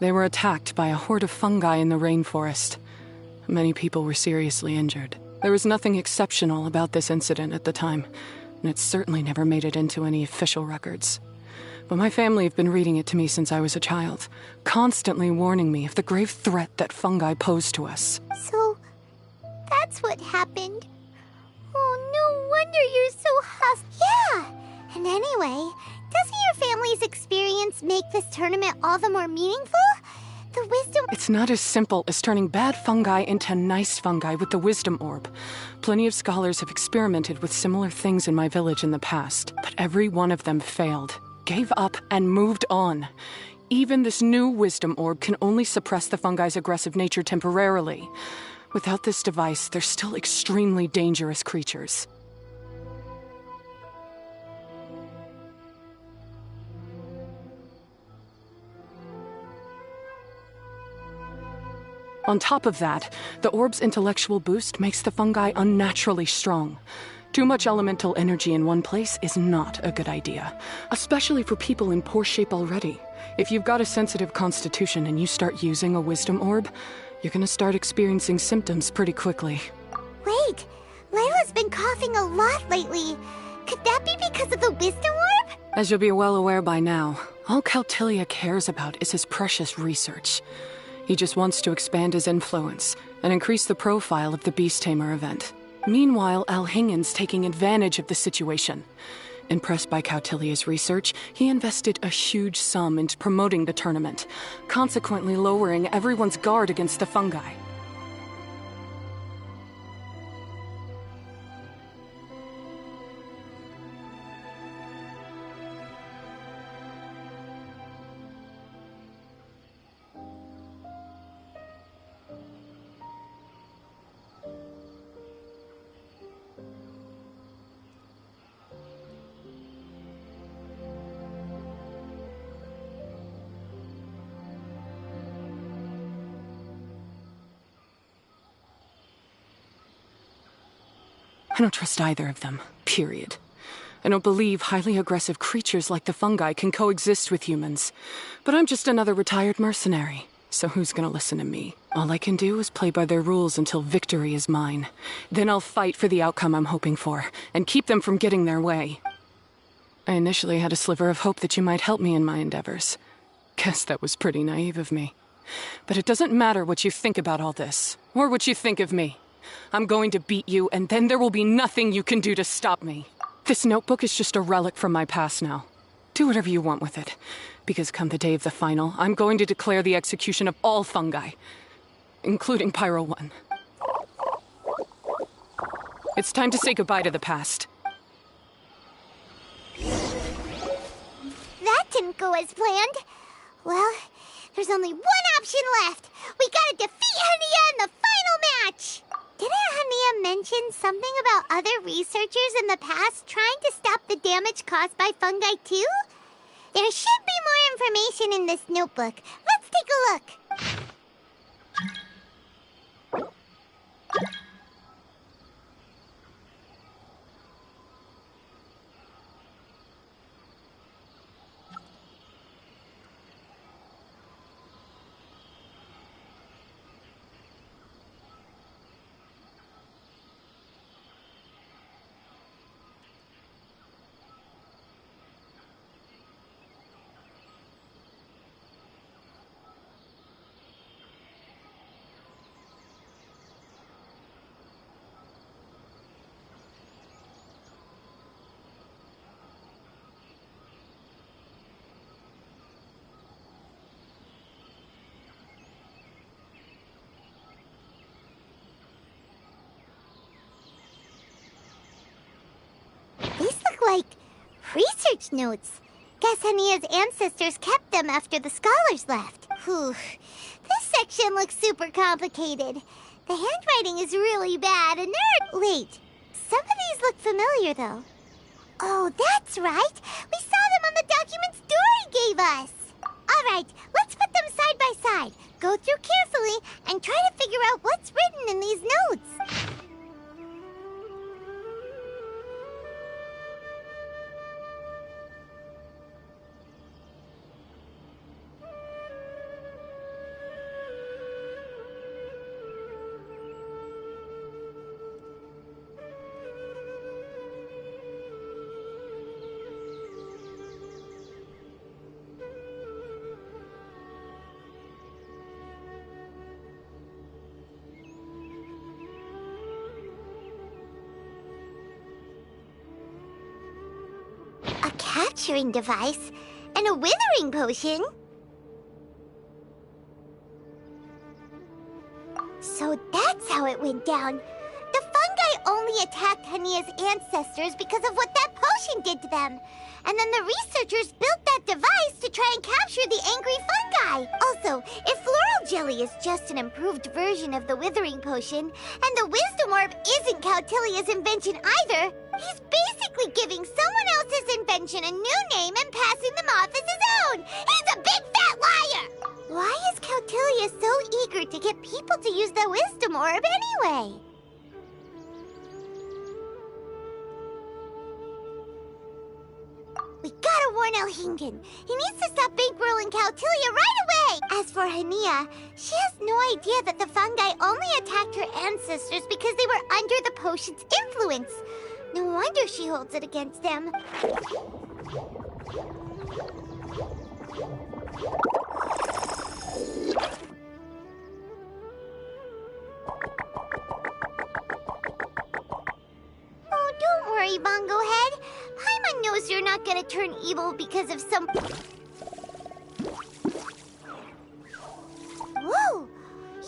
They were attacked by a horde of fungi in the rainforest. Many people were seriously injured. There was nothing exceptional about this incident at the time, and it certainly never made it into any official records. But my family have been reading it to me since I was a child, constantly warning me of the grave threat that fungi pose to us.
So, that's what happened. Oh, no wonder you're so Yeah! And anyway, doesn't your family's experience make this tournament all the more meaningful? The wisdom...
It's not as simple as turning bad fungi into nice fungi with the wisdom orb. Plenty of scholars have experimented with similar things in my village in the past, but every one of them failed, gave up, and moved on. Even this new wisdom orb can only suppress the fungi's aggressive nature temporarily. Without this device, they're still extremely dangerous creatures. On top of that, the orb's intellectual boost makes the fungi unnaturally strong. Too much elemental energy in one place is not a good idea, especially for people in poor shape already. If you've got a sensitive constitution and you start using a wisdom orb, you're gonna start experiencing symptoms pretty quickly.
Wait, Layla's been coughing a lot lately. Could that be because of the wisdom orb?
As you'll be well aware by now, all Kautilya cares about is his precious research. He just wants to expand his influence and increase the profile of the Beast Tamer event. Meanwhile, Alhingen's taking advantage of the situation. Impressed by Kautilya's research, he invested a huge sum into promoting the tournament, consequently lowering everyone's guard against the fungi. I don't trust either of them, period. I don't believe highly aggressive creatures like the fungi can coexist with humans. But I'm just another retired mercenary, so who's gonna listen to me? All I can do is play by their rules until victory is mine. Then I'll fight for the outcome I'm hoping for, and keep them from getting their way. I initially had a sliver of hope that you might help me in my endeavors. Guess that was pretty naive of me. But it doesn't matter what you think about all this, or what you think of me. I'm going to beat you, and then there will be nothing you can do to stop me. This notebook is just a relic from my past now. Do whatever you want with it, because come the day of the final, I'm going to declare the execution of all fungi, including Pyro 1. It's time to say goodbye to the past.
That didn't go as planned. Well, there's only one option left. We gotta defeat Hania in the final match! Didn't Hania mention something about other researchers in the past trying to stop the damage caused by fungi too? There should be more information in this notebook. Let's take a look. These look like research notes. Guess Hania's ancestors kept them after the scholars left. Whew. This section looks super complicated. The handwriting is really bad, and Wait, some of these look familiar, though. Oh, that's right. We saw them on the documents Dory gave us. All right, let's put them side by side. Go through carefully and try to figure out what's written in these notes. A capturing device and a withering potion? So that's how it went down. The fungi only attacked Hania's ancestors because of what that potion did to them. And then the researchers built that device to try and capture the angry fungi. Also, if floral jelly is just an improved version of the withering potion, and the wisdom orb isn't Cautilia's invention either, he's basically giving someone else's invention a new name and passing them off as his own. He's a big fat liar! Why is Cautilia so eager to get people to use the wisdom orb anyway? We gotta warn Elhingen. He needs to stop bankrolling Cautilia right away! As for Hania, she has no idea that the fungi only attacked her ancestors because they were under the potion's influence. No wonder she holds it against them. Oh, don't worry, Bongo Head. Paimon knows you're not gonna turn evil because of some... Whoa!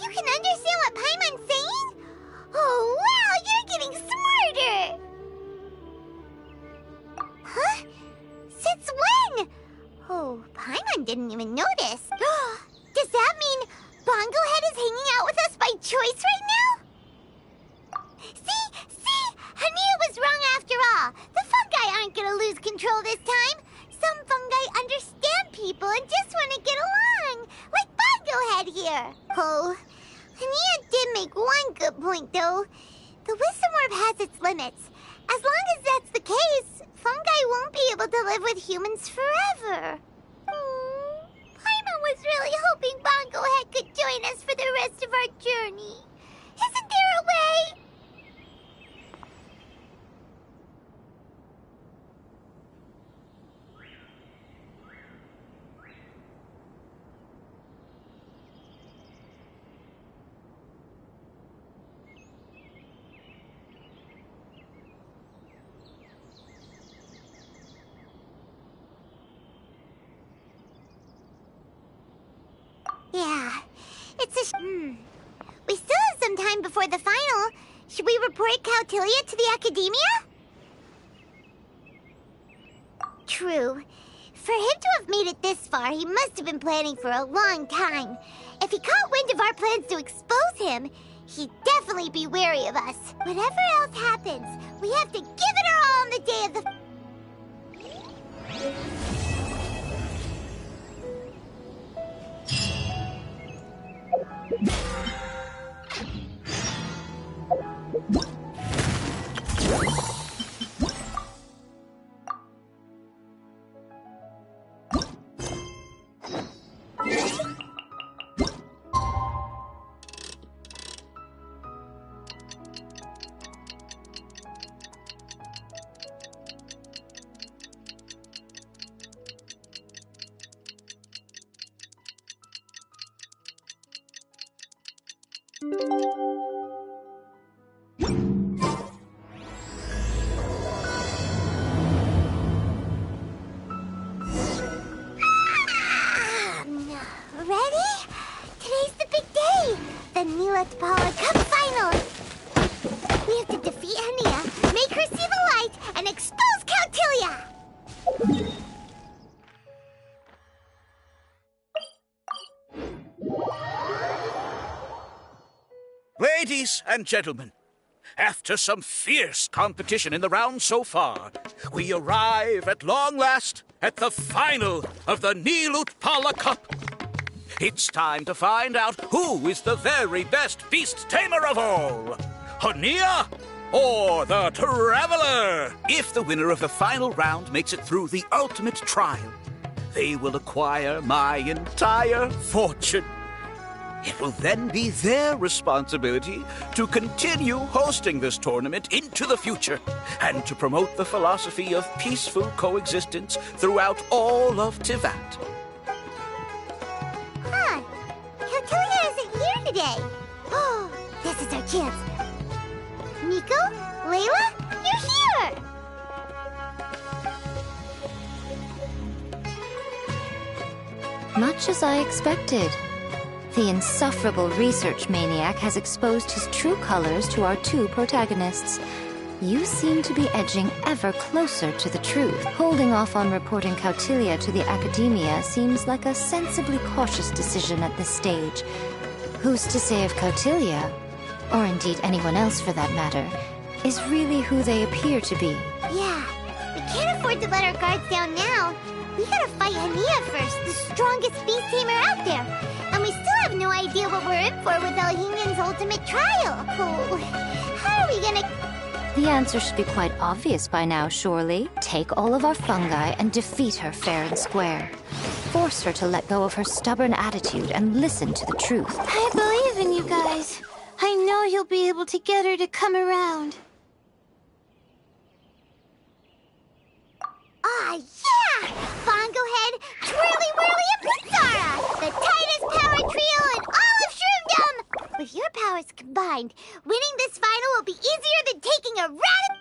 You can understand what Paimon's saying? Oh, wow! You're getting smarter! Huh? Since when? Oh, Paimon didn't even notice. Does that mean Bongo Head is hanging out with us by choice right now? See? Hania was wrong after all. The fungi aren't gonna lose control this time. Some fungi understand people and just want to get along. Like Bongo Head here. Oh, Hania did make one good point, though. The wisdom orb has its limits. As long as that's the case, fungi won't be able to live with humans forever. Paimon was really hoping Bongo Head could join us for the rest of our journey. Isn't there a way? Yeah, it's a We still have some time before the final. Should we report Cautilia to the Academia? True. For him to have made it this far, he must have been planning for a long time. If he caught wind of our plans to expose him, he'd definitely be wary of us. Whatever else happens, we have to give it our all on the day of the...
Ladies and gentlemen, after some fierce competition in the round so far, we arrive at long last at the final of the Nilut Pala Cup. It's time to find out who is the very best beast tamer of all, Hania or the Traveler. If the winner of the final round makes it through the ultimate trial, they will acquire my entire fortune. It will then be their responsibility to continue hosting this tournament into the future and to promote the philosophy of peaceful coexistence throughout all of Tivat.
Huh. Cautilia isn't here today. Oh, this is our chance. Nico? Layla? You're here!
Much as I expected. The insufferable research maniac has exposed his true colors to our two protagonists. You seem to be edging ever closer to the truth. Holding off on reporting Cautilia to the Academia seems like a sensibly cautious decision at this stage. Who's to say if Cautilia, or indeed anyone else for that matter, is really who they appear to be?
Yeah, we can't afford to let our guards down now. We gotta fight Hania first, the strongest beast tamer out there. And we still have no idea what we're in for with Alhingen's ultimate trial. Oh, how are we gonna...
The answer should be quite obvious by now, surely. Take all of our fungi and defeat her fair and square. Force her to let go of her stubborn attitude and listen to the truth.
I believe in you guys. I know you'll be able to get her to come around.
Ah, yeah! Bongo Head, Twirly Whirly, and Pizarra! The tightest power trio in all of Shroomdom! With your powers combined, winning this final will be easier than taking a rat...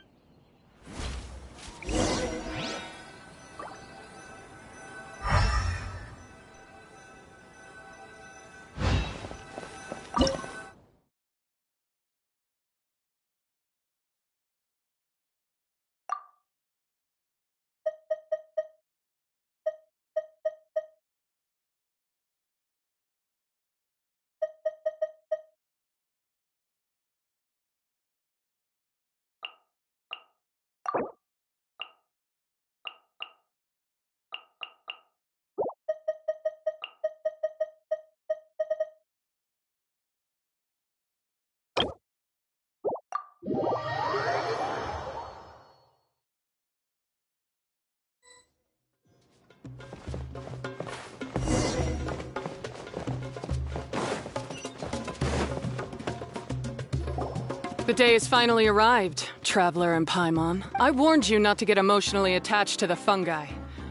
The day has finally arrived, Traveler and Paimon. I warned you not to get emotionally attached to the fungi.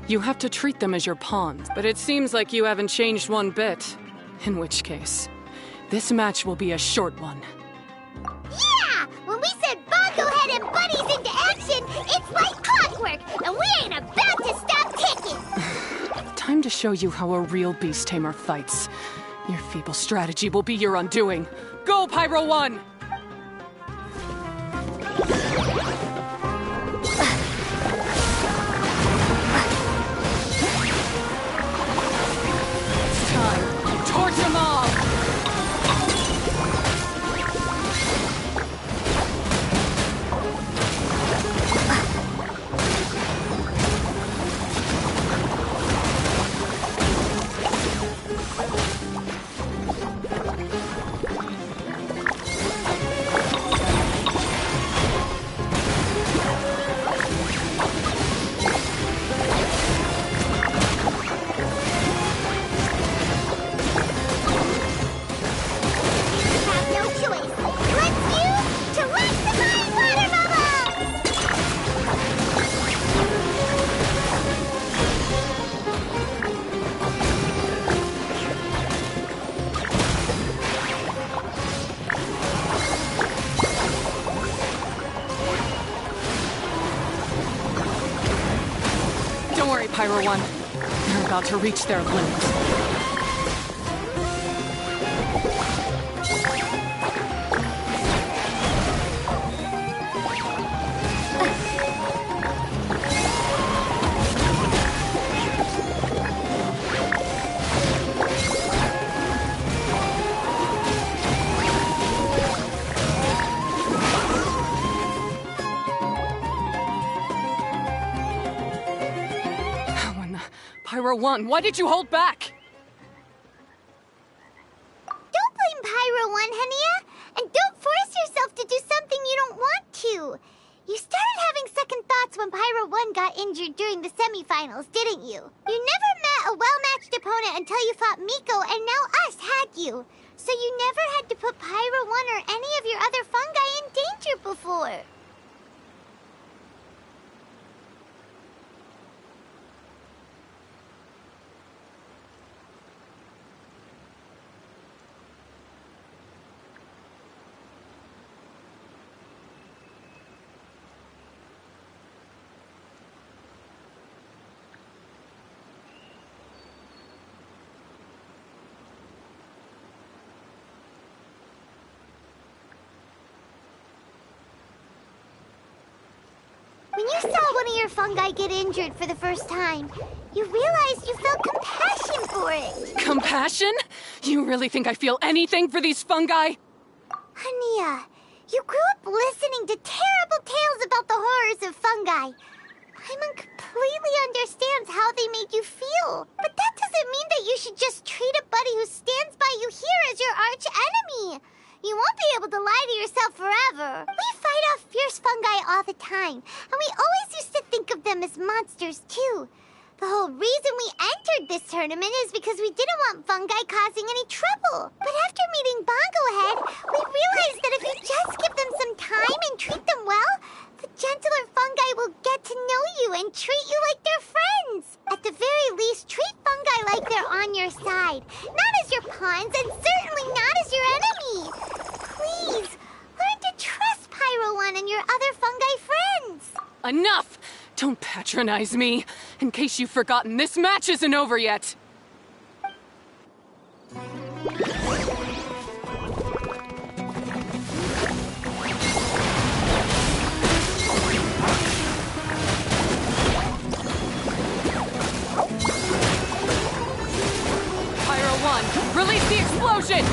You have to treat them as your pawns, but it seems like you haven't changed one bit. In which case, this match will be a short one.
Yeah! When we said Bongo Head and Buddies into action, it's like clockwork, and we ain't about to stop ticking!
Time to show you how a real beast tamer fights. Your feeble strategy will be your undoing. Go, Pyro 1! It's time. Torch them all!
Have no choice. Let's use to maximize water bubble!
Don't worry, Pyro 1. They're about to reach their limit. Pyro 1, why did you hold back?
Don't blame Pyro 1, Hania, and don't force yourself to do something you don't want to. You started having second thoughts when Pyro 1 got injured during the semifinals, didn't you? You never met a well-matched opponent until you fought Miko, and now us had you. So you never had to put Pyro 1 or any of your other fungi in danger before. When you saw one of your fungi get injured for the first time, you realized you felt compassion for it.
Compassion? You really think I feel anything for these fungi?
Hania, you grew up listening to terrible tales about the horrors of fungi. Paimon completely understands how they made you feel. But that doesn't mean that you should just treat a buddy who stands by you here as your arch enemy. You won't be able to lie to yourself forever. We fight off fierce fungi all the time, and we always used to think of them as monsters, too. The whole reason we entered this tournament is because we didn't want fungi causing any trouble. But after meeting Bongo Head, we realized that if you just give them some time and treat them well, the gentler fungi will get to know you and treat you like their friends. At the very least, treat fungi like they're on your side. Not as your pawns, and certainly not as your enemy. Please, learn to trust Pyro 1 and your other fungi friends.
Enough! Don't patronize me. In case you've forgotten, this match isn't over yet. Pyro 1, release the explosion!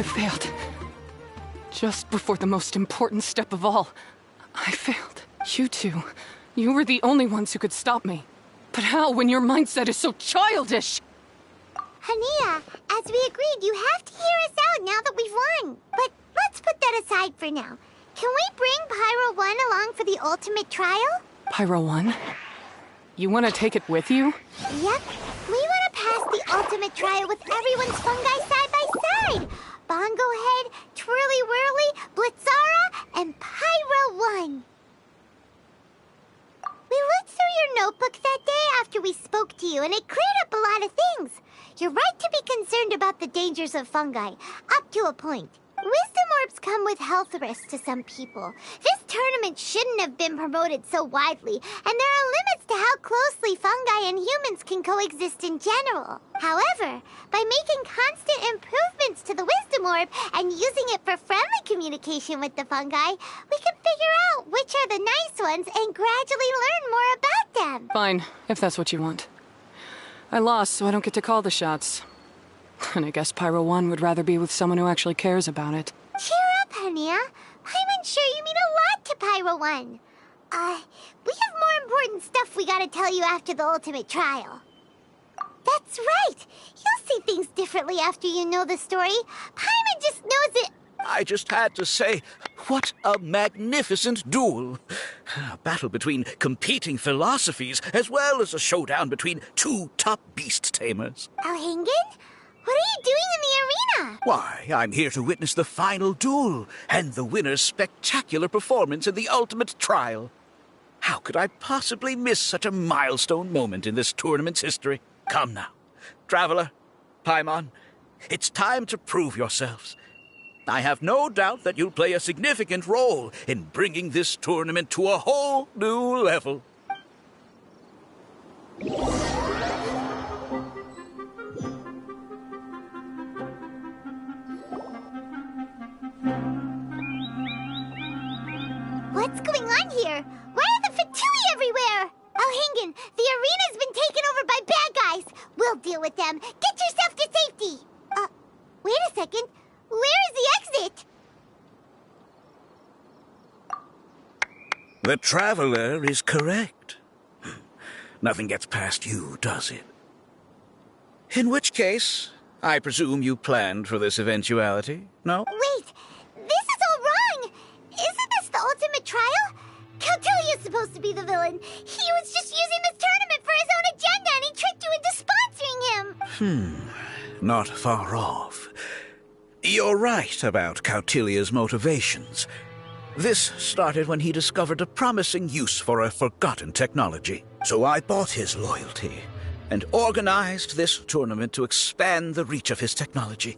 I failed. Just before the most important step of all, I failed. You two, you were the only ones who could stop me. But how when your mindset is so childish?
Hania, as we agreed, you have to hear us out now that we've won. But let's put that aside for now. Can we bring Pyro 1 along for the ultimate trial?
Pyro 1? You want to take it with you?
Yep. We want to pass the ultimate trial with everyone's fungi side by side. Bongo Head, Twirly Whirly, Blitzara, and Pyro 1. We looked through your notebook that day after we spoke to you, and it cleared up a lot of things. You're right to be concerned about the dangers of fungi, up to a point. Wisdom orbs come with health risks to some people. This tournament shouldn't have been promoted so widely, and there are limits to how closely fungi and humans can coexist in general. However, by making constant improvements to the wisdom orb and using it for friendly communication with the fungi, we can figure out which are the nice ones and gradually learn more about them.
Fine, if that's what you want. I lost, so I don't get to call the shots. And I guess Pyro 1 would rather be with someone who actually cares about it.
Cheer up, Hania. I'm sure you mean a lot to Pyro 1. We have more important stuff we gotta tell you after the ultimate trial. That's right. You'll see things differently after you know the story. Paimon just knows it.
I just had to say, what a magnificent duel. A battle between competing philosophies, as well as a showdown between two top beast tamers.
Alhingen? What are you doing in the arena?
Why, I'm here to witness the final duel and the winner's spectacular performance in the ultimate trial. How could I possibly miss such a milestone moment in this tournament's history? Come now, Traveler, Paimon, it's time to prove yourselves. I have no doubt that you'll play a significant role in bringing this tournament to a whole new level.
What's going on here? Why are the Fatui everywhere? Alhingen, the arena's been taken over by bad guys. We'll deal with them. Get yourself to safety. Wait a second. Where is the exit?
The Traveler is correct. Nothing gets past you, does it? In which case, I presume you planned for this eventuality, no?
Wait, this is all wrong. Isn't this the ultimate trial? Cautilia's supposed to be the villain. He was just using this tournament for his own agenda, and he tricked you into sponsoring him.
Not far off. You're right about Cautilia's motivations. This started when he discovered a promising use for a forgotten technology. So I bought his loyalty and organized this tournament to expand the reach of his technology.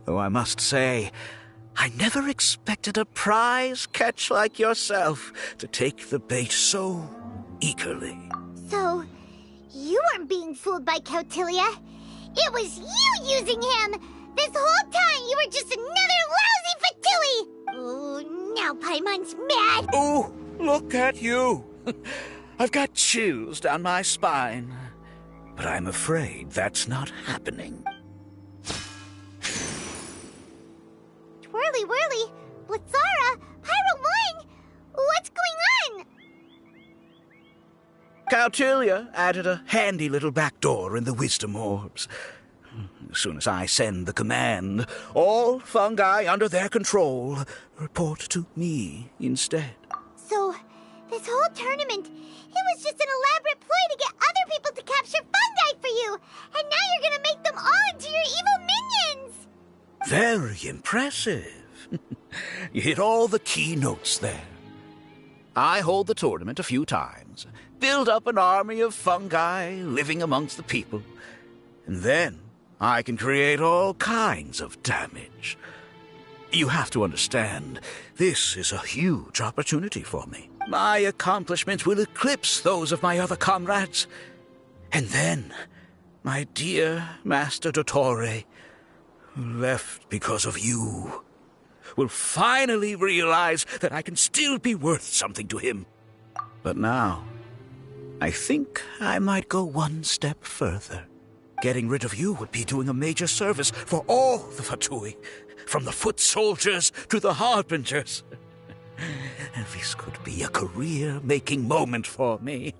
Though I must say, I never expected a prize catch like yourself to take the bait so eagerly.
So, you weren't being fooled by Cautilia. It was you using him! This whole time you were just another lousy Fatui! Oh, now Paimon's mad!
Oh, look at you! I've got chills down my spine. But I'm afraid that's not happening.
Twirly Whirly, Blitzara, Pyro 1! What's going on?
Cautilia added a handy little back door in the wisdom orbs. As soon as I send the command, all fungi under their control report to me instead.
So, this whole tournament, it was just an elaborate ploy to get other people to capture fungi for you! And now you're gonna make them all into your evil minions!
Very impressive. You hit all the key notes there. I hold the tournament a few times, build up an army of fungi living amongst the people, and then I can create all kinds of damage. You have to understand, this is a huge opportunity for me. My accomplishments will eclipse those of my other comrades. And then, my dear Master Dottore, who left because of you, will finally realize that I can still be worth something to him. But now, I think I might go one step further. Getting rid of you would be doing a major service for all the Fatui, from the foot soldiers to the harbingers. This could be a career-making moment for me.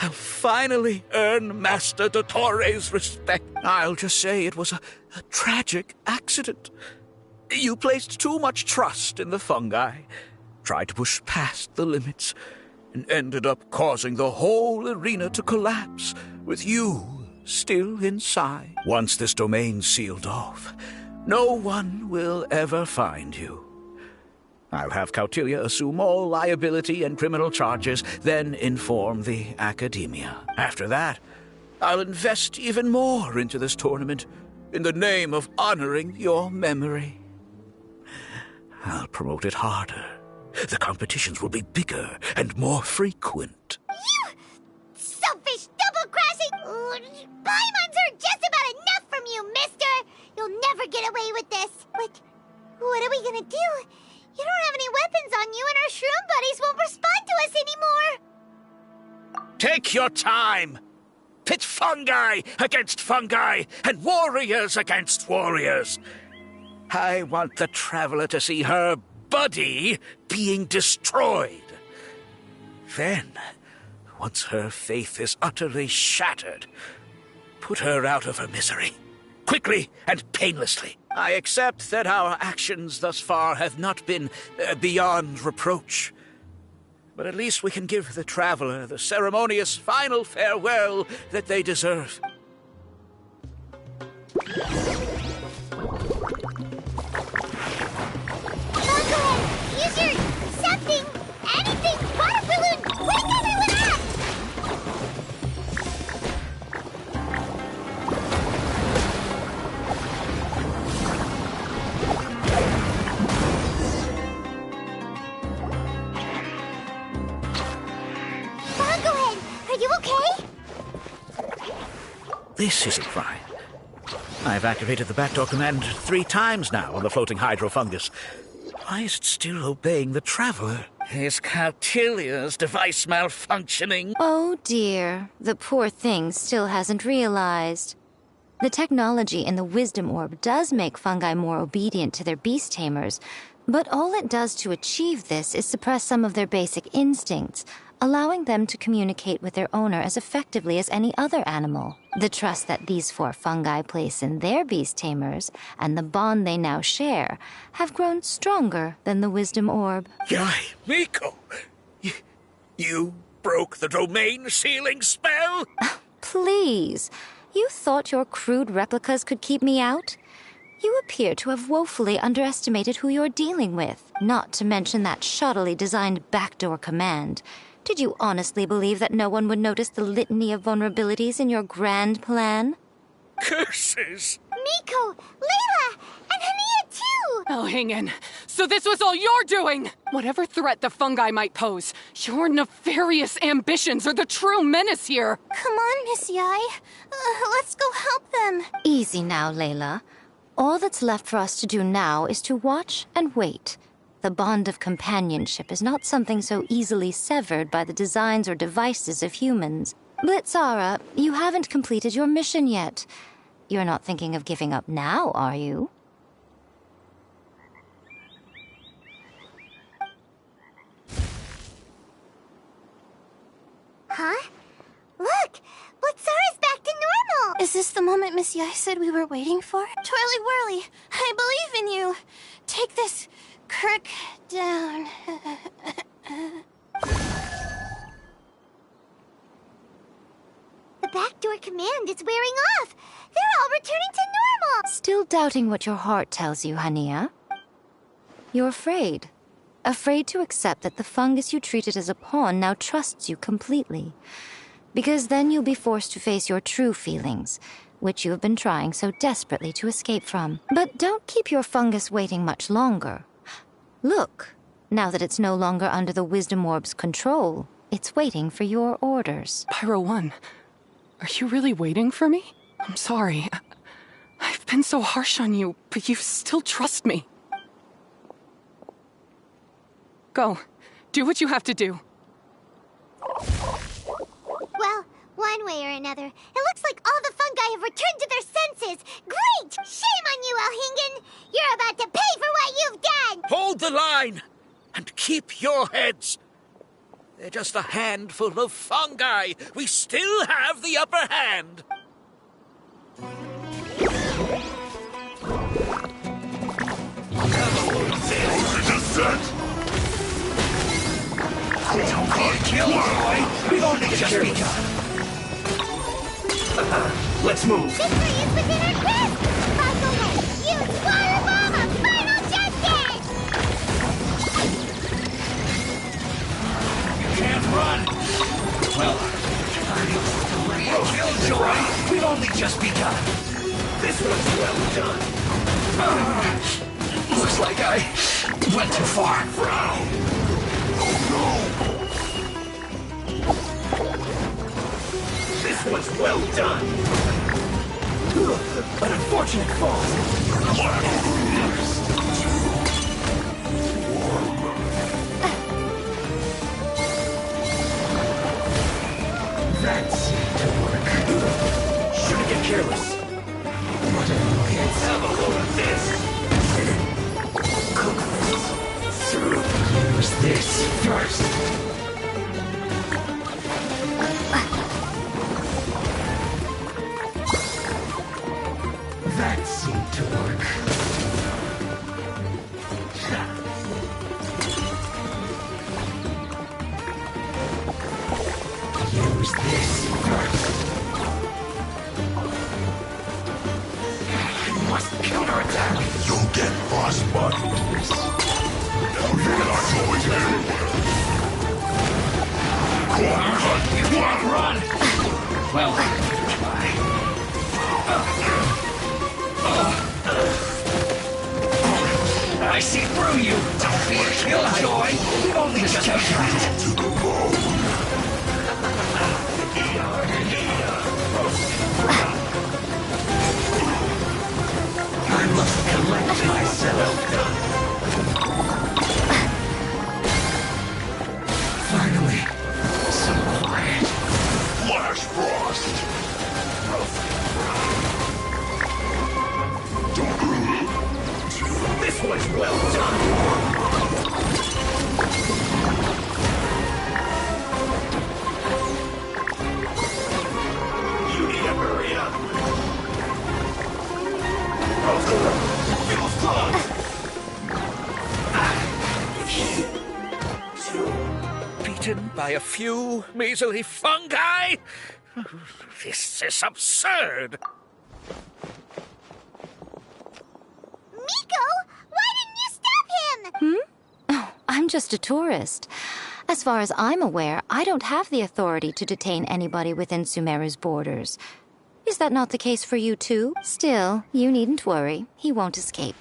I'll finally earn Master Dottore's respect. I'll just say it was a tragic accident. You placed too much trust in the fungi, tried to push past the limits, and ended up causing the whole arena to collapse, with you still inside. Once this domain's sealed off, no one will ever find you. I'll have Cautilia assume all liability and criminal charges, then inform the Academia. After that, I'll invest even more into this tournament in the name of honoring your memory. I'll promote it harder. The competitions will be bigger and more frequent.
You selfish double-crossing! Paimons are just about enough from you, mister! You'll never get away with this. But what are we gonna do? You don't have any weapons on you, and our shroom buddies won't respond to us anymore!
Take your time! Pit fungi against fungi, and warriors against warriors. I want the Traveler to see her buddy being destroyed. Then, once her faith is utterly shattered, put her out of her misery, quickly and painlessly. I accept that our actions thus far have not been beyond reproach. But at least we can give the Traveler the ceremonious final farewell that they deserve.
Use your something, anything, water balloon, wake everyone up! Fungohead, are you okay?
This isn't right. I've activated the backdoor command 3 times now on the floating hydro fungus. Why is it still obeying the Traveler? Is Cautilia's device malfunctioning?
Oh dear, the poor thing still hasn't realized. The technology in the Wisdom Orb does make fungi more obedient to their beast tamers, but all it does to achieve this is suppress some of their basic instincts, allowing them to communicate with their owner as effectively as any other animal. The trust that these 4 fungi place in their beast tamers, and the bond they now share, have grown stronger than the Wisdom Orb.
Yai, Miko! You broke the domain sealing spell?
Please, you thought your crude replicas could keep me out? You appear to have woefully underestimated who you're dealing with, not to mention that shoddily designed backdoor command. Did you honestly believe that no one would notice the litany of vulnerabilities in your grand plan?
Curses!
Miko, Layla, and Hania too!
Elhingen, so this was all you're doing! Whatever threat the fungi might pose, your nefarious ambitions are the true menace here!
Come on, Miss Yai. Let's go help them.
Easy now, Layla. All that's left for us to do now is to watch and wait. The bond of companionship is not something so easily severed by the designs or devices of humans. Blitzara, you haven't completed your mission yet. You're not thinking of giving up now, are you?
Huh? Look! Blitzara's back to normal!
Is this the moment Miss Yai said we were waiting for? Twirly Whirly, I believe in you. Take this crook down.
The backdoor command is wearing off! They're all returning to normal!
Still doubting what your heart tells you, Hania? You're afraid. Afraid to accept that the fungus you treated as a pawn now trusts you completely. Because then you'll be forced to face your true feelings, which you have been trying so desperately to escape from. But don't keep your fungus waiting much longer. Look, now that it's no longer under the Wisdom Orb's control, it's waiting for your orders.
Pyro 1, are you really waiting for me? I'm sorry. I've been so harsh on you, but you still trust me. Go. Do what you have to do.
Well, why one way or another. It looks like all the fungi have returned to their senses. Great! Shame on you, Elhingen! You're about to pay for what you've done!
Hold the line! And keep your heads! They're just a handful of fungi. We still have the upper hand.
We've only just begun. Let's move.
Victory is within our grasp! Go ahead! Use Water Bomb of Final Justice!
You can't run. Well, Killjoy, we've only just begun. This was well done. Looks like I went too far. Oh no! This was well done. An unfortunate fall. That seemed to work. Shouldn't get careless. Let's have a load of this. Cook this through. Use this first. That seemed to work. Use this first. You must counterattack. You'll get frostbite. You're not going anywhere. You can't run. Well, I see through you. Don't be a killjoy. We've only just begun. To the bone. I must collect myself. Finally, some quiet. Flash frost. This was well done. You need to hurry up.
Beaten by a few measly fungi? This is absurd.
Miko, why didn't you stop him?
Oh, I'm just a tourist. As far as I'm aware, I don't have the authority to detain anybody within Sumeru's borders. Is that not the case for you too? Still, you needn't worry. He won't escape.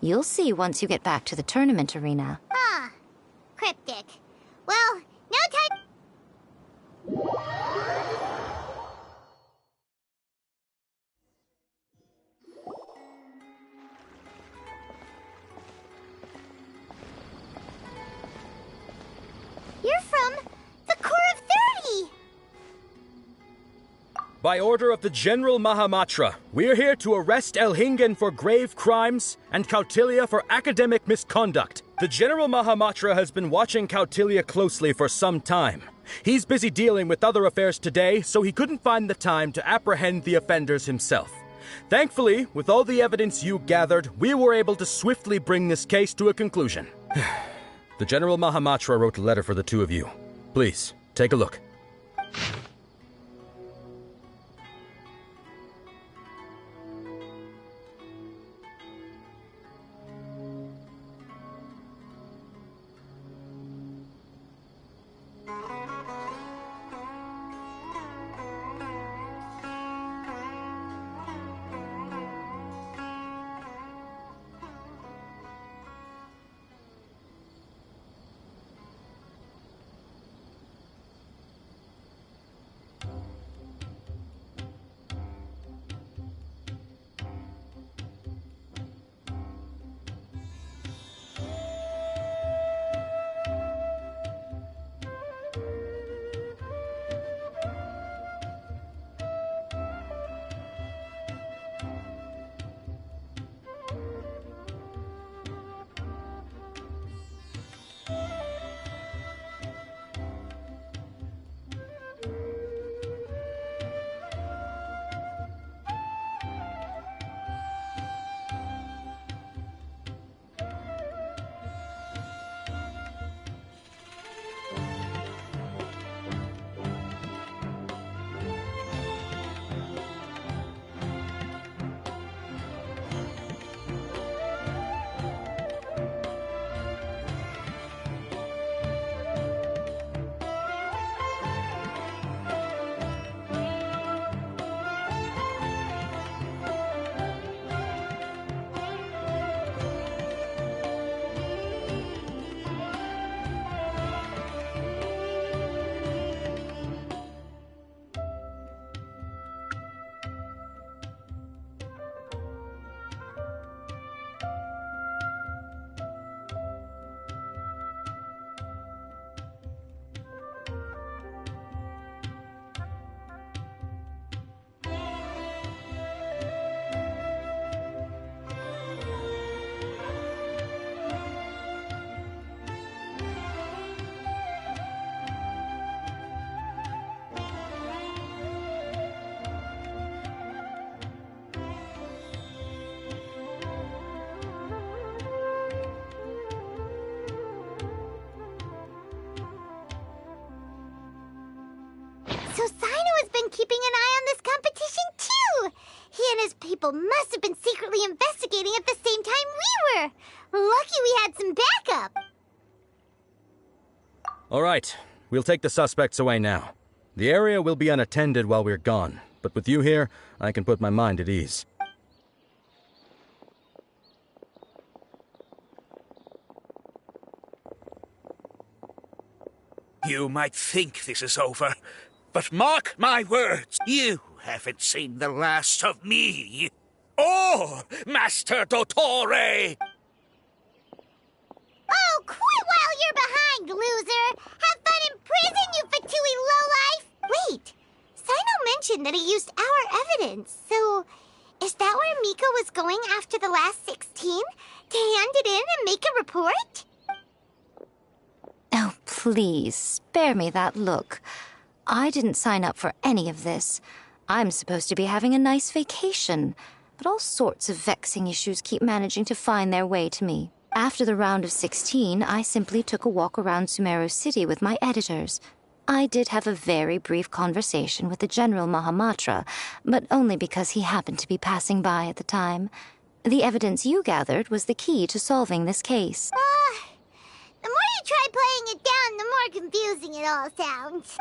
You'll see once you get back to the tournament arena.
Ah, cryptic. Well, no time... You're from the Corps of 30!
By order of the General Mahamatra, we're here to arrest Elhingen for grave crimes and Kautilya for academic misconduct. The General Mahamatra has been watching Kautilya closely for some time. He's busy dealing with other affairs today, so he couldn't find the time to apprehend the offenders himself. Thankfully, with all the evidence you gathered, we were able to swiftly bring this case to a conclusion. The General Mahamatra wrote a letter for the two of you. Please, take a look.
people must have been secretly investigating at the same time we were. Lucky we had some backup.
All right, we'll take the suspects away now. The area will be unattended while we're gone, but with you here, I can put my mind at ease.
You might think this is over, but mark my words, you haven't seen the last of me. Or Master Dottore!
Oh, quit while you're behind, loser! Have fun in prison, you fatui lowlife! Wait, Sino mentioned that he used our evidence, so is that where Miko was going after the last 16? To hand it in and make a report?
Oh, please, spare me that look. I didn't sign up for any of this. I'm supposed to be having a nice vacation, but all sorts of vexing issues keep managing to find their way to me. After the round of 16, I simply took a walk around Sumeru City with my editors. I did have a very brief conversation with the General Mahamatra, but only because he happened to be passing by at the time. The evidence you gathered was the key to solving this case.
The more you try playing it down, the more confusing it all sounds.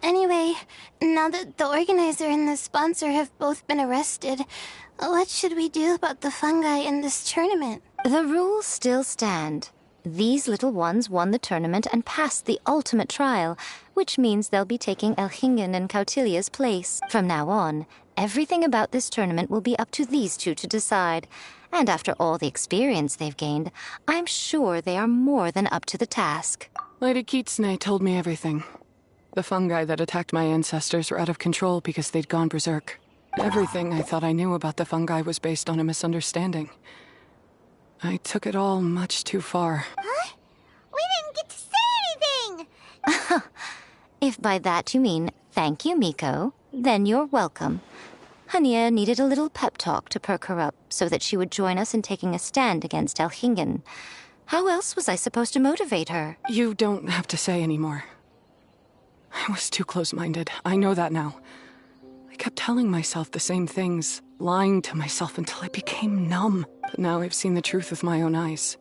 Anyway, now that the organizer and the sponsor have both been arrested, what should we do about the fungi in this tournament?
The rules still stand. These little ones won the tournament and passed the ultimate trial, which means they'll be taking Elhingen and Cautilia's place. From now on, everything about this tournament will be up to these two to decide. And after all the experience they've gained, I'm sure they are more than up to the task.
Lady Kitsune told me everything. The fungi that attacked my ancestors were out of control because they'd gone berserk. Everything I thought I knew about the fungi was based on a misunderstanding. I took it all much too far.
Huh? We didn't get to say anything!
If by that you mean thank you, Miko, then you're welcome. Hania needed a little pep talk to perk her up so that she would join us in taking a stand against Elhingen. How else was I supposed to motivate her?
You don't have to say anymore. I was too close-minded. I know that now. I kept telling myself the same things, lying to myself until I became numb. But now I've seen the truth with my own eyes.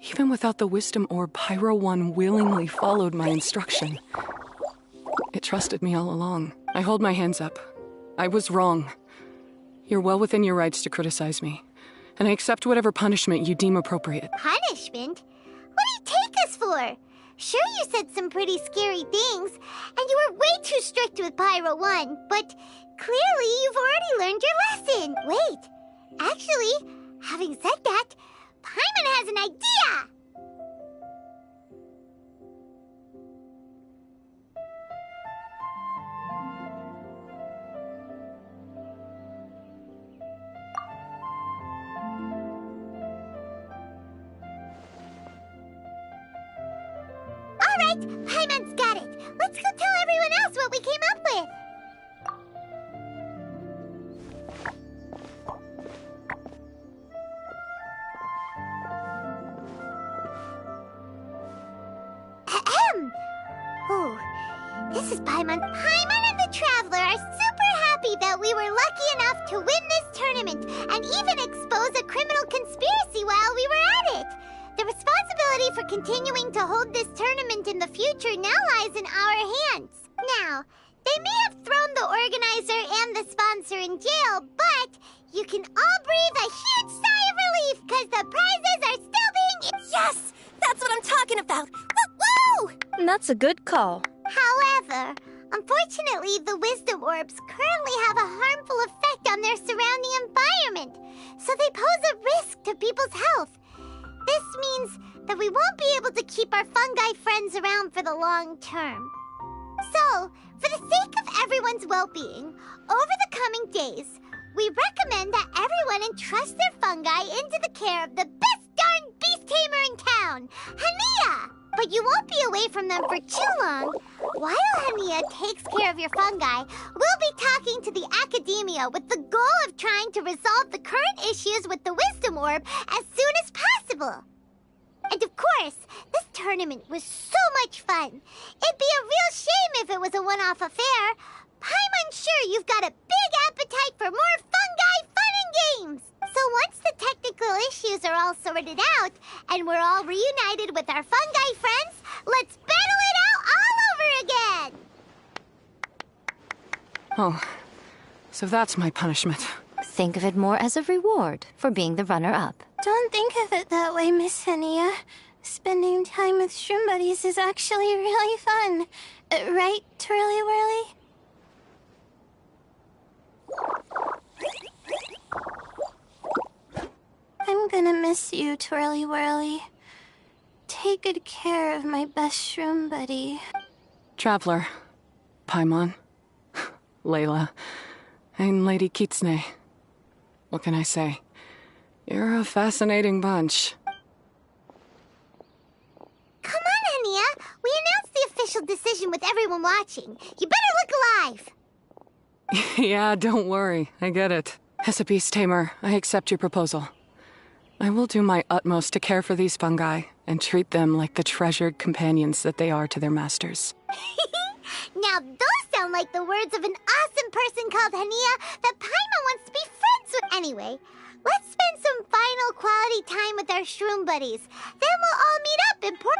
Even without the wisdom orb, Pyro 1 willingly followed my instruction. It trusted me all along. I hold my hands up. I was wrong. You're well within your rights to criticize me, and I accept whatever punishment you deem appropriate.
Punishment? What do you take us for? Sure, you said some pretty scary things, and you were way too strict with Pyro 1, but clearly you've already learned your lesson. Wait, actually, having said that, Paimon has an idea! Alright, Paimon's got it. Let's go tell everyone else what we came up with. Ahem. Oh, this is Paimon. Paimon and the Traveler are super happy that we were lucky enough to win this tournament and even expose a criminal conspiracy while we were at it. The responsibility for continuing to hold this tournament in the future now lies in our hands. Now, they may have thrown the organizer and the sponsor in jail, but you can all breathe a huge sigh of relief because the prizes are still being...
Yes! That's what I'm talking about! Woo!
That's a good call.
However, unfortunately, the wisdom orbs currently have a harmful effect on their surrounding environment, so they pose a risk to people's health. This means that we won't be able to keep our fungi friends around for the long term. So, for the sake of everyone's well-being, over the coming days, we recommend that everyone entrust their fungi into the care of the best darn beast tamer in town, Hania! But you won't be away from them for too long. While Hania takes care of your fungi, we'll be talking to the academia with the goal of trying to resolve the current issues with the wisdom orb as soon as possible. And of course, this tournament was so much fun. It'd be a real shame if it was a one-off affair. Paimon's sure you've got a big appetite for more fungi once the technical issues are all sorted out, and we're all reunited with our fungi friends, let's battle it out all over again!
Oh, so that's my punishment.
Think of it more as a reward for being the runner-up.
Don't think of it that way, Miss Henia. Spending time with shroom buddies is actually really fun. Right, Twirly Whirly? I'm gonna miss you, Twirly Whirly. Take good care of my best shroom buddy.
Traveler, Paimon, Layla, and Lady Kitsune. What can I say? You're a fascinating bunch.
Come on, Henia. We announced the official decision with everyone watching. You better look alive.
Yeah, don't worry. I get it. As a beast tamer, I accept your proposal. I will do my utmost to care for these fungi and treat them like the treasured companions that they are to their masters.
Now those sound like the words of an awesome person called Henia that Paimon wants to be friends with. Anyway, let's spend some final quality time with our shroom buddies. Then we'll all meet up in Port...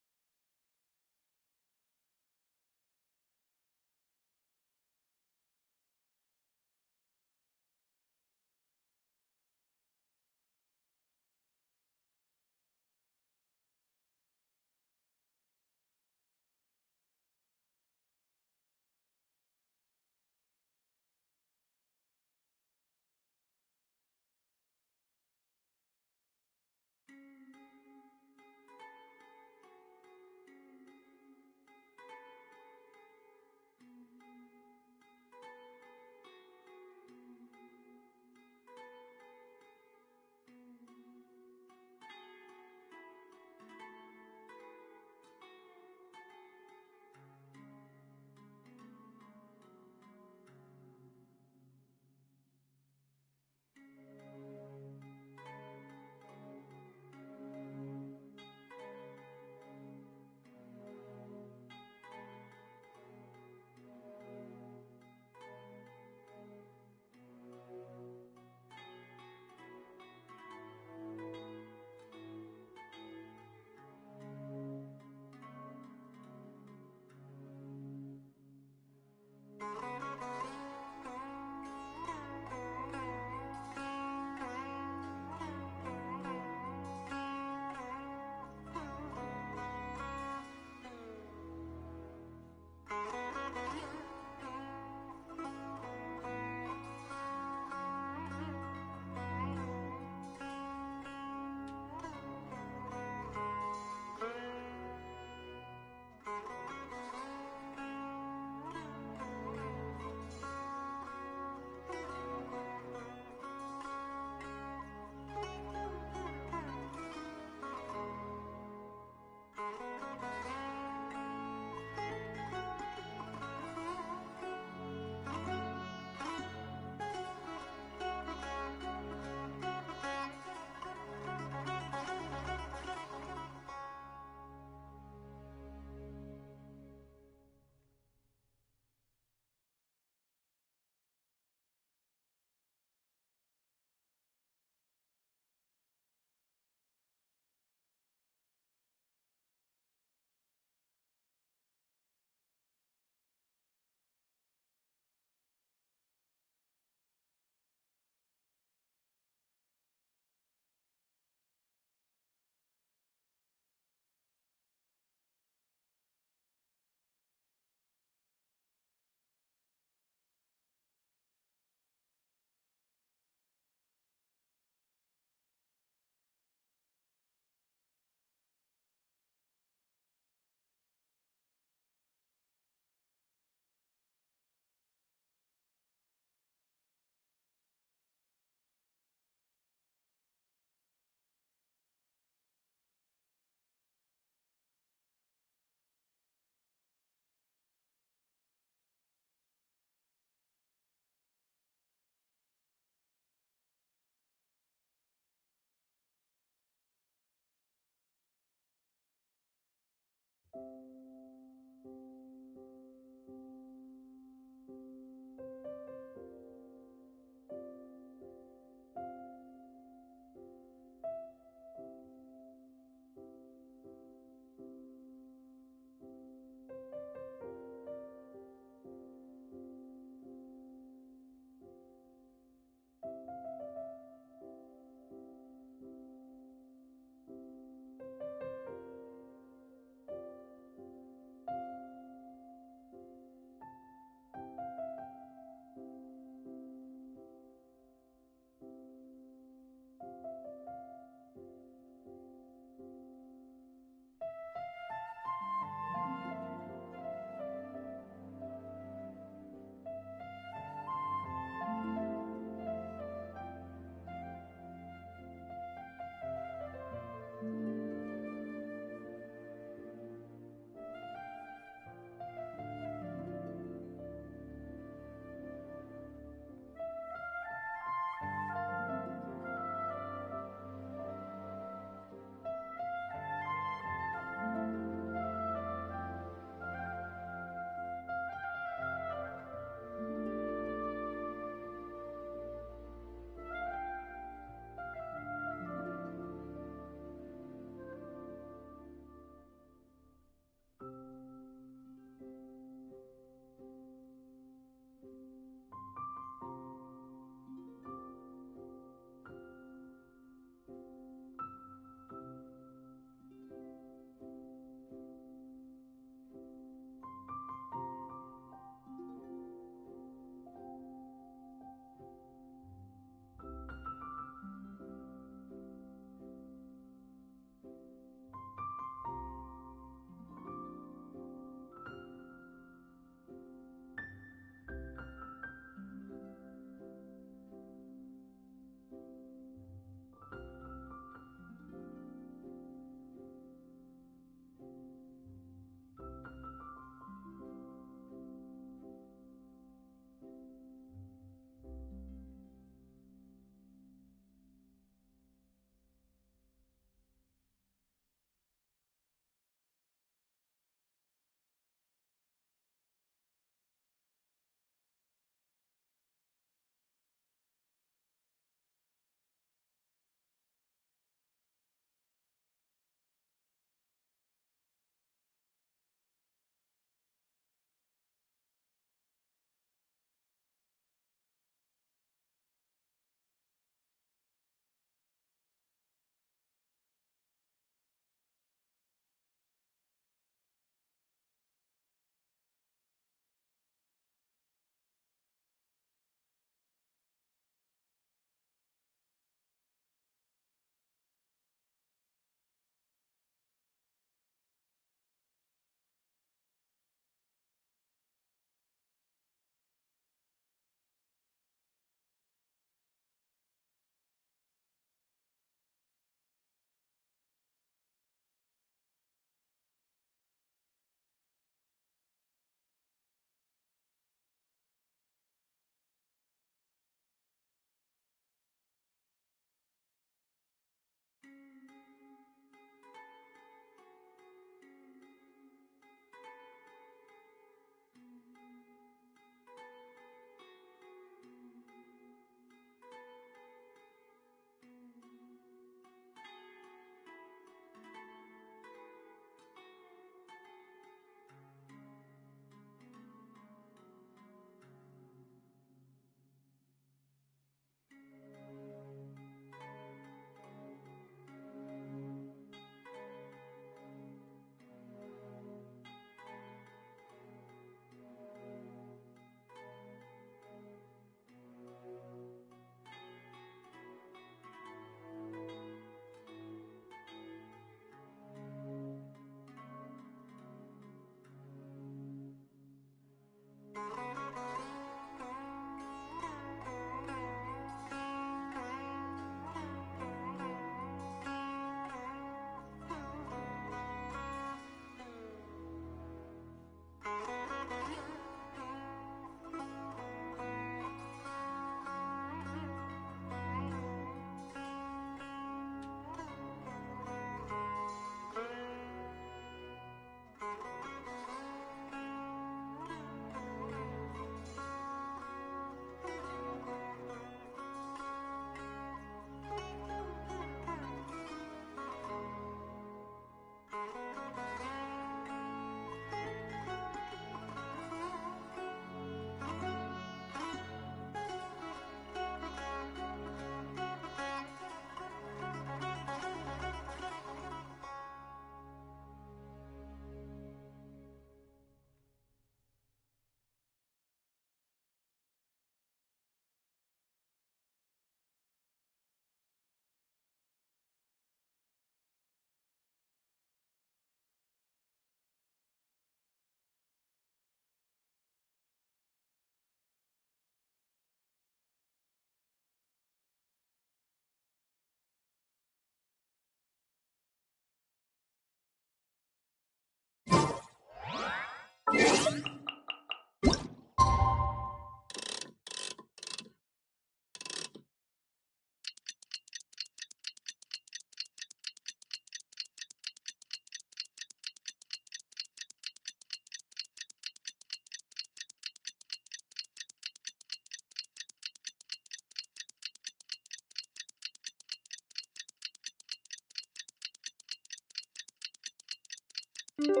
Traveler,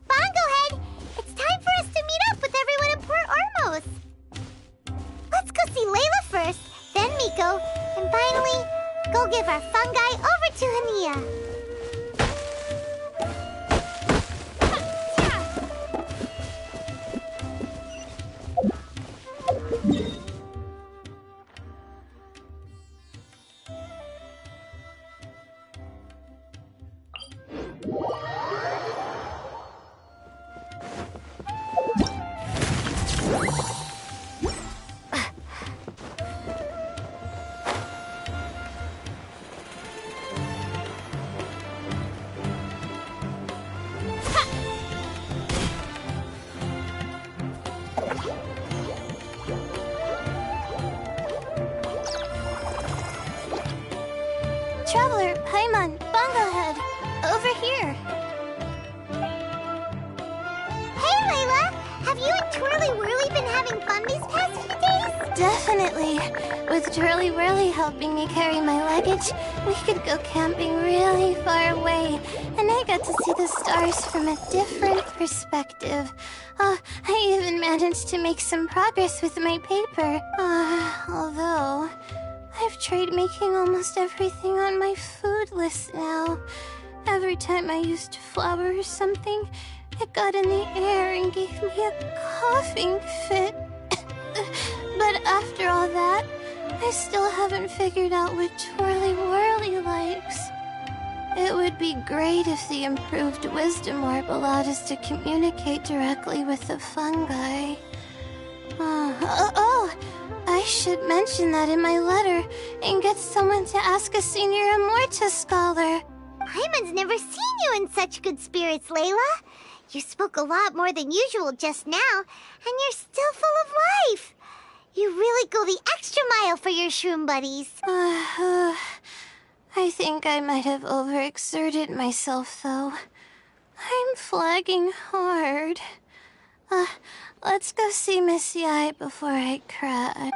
Bongohead, it's time for us to meet up with everyone in Port Ormos. Let's go see Layla first, then Miko, and finally, go give our fungi over to Hania.
Traveler, Paimon, Bongohead, over here.
Hey, Layla! Have you and Twirly Whirly been having fun these past few days?
Definitely. With Twirly Whirly helping me carry my luggage, we could go camping really far away, and I got to see the stars from a different perspective. I even managed to make some progress with my paper. Although, I've tried making almost everything on my food list now. Every time I used flour or something, it got in the air and gave me a coughing fit. But after all that, I still haven't figured out what Twirly Whirly likes. It would be great if the improved wisdom orb allowed us to communicate directly with the fungi. I should mention that in my letter and get someone to ask a senior Amorta scholar.
Paimon's never seen you in such good spirits, Layla. You spoke a lot more than usual just now, and you're still full of life. You really go the extra mile for your shroom buddies.
I think I might have overexerted myself, though. I'm flagging hard. Let's go see Missy Eye before I cry.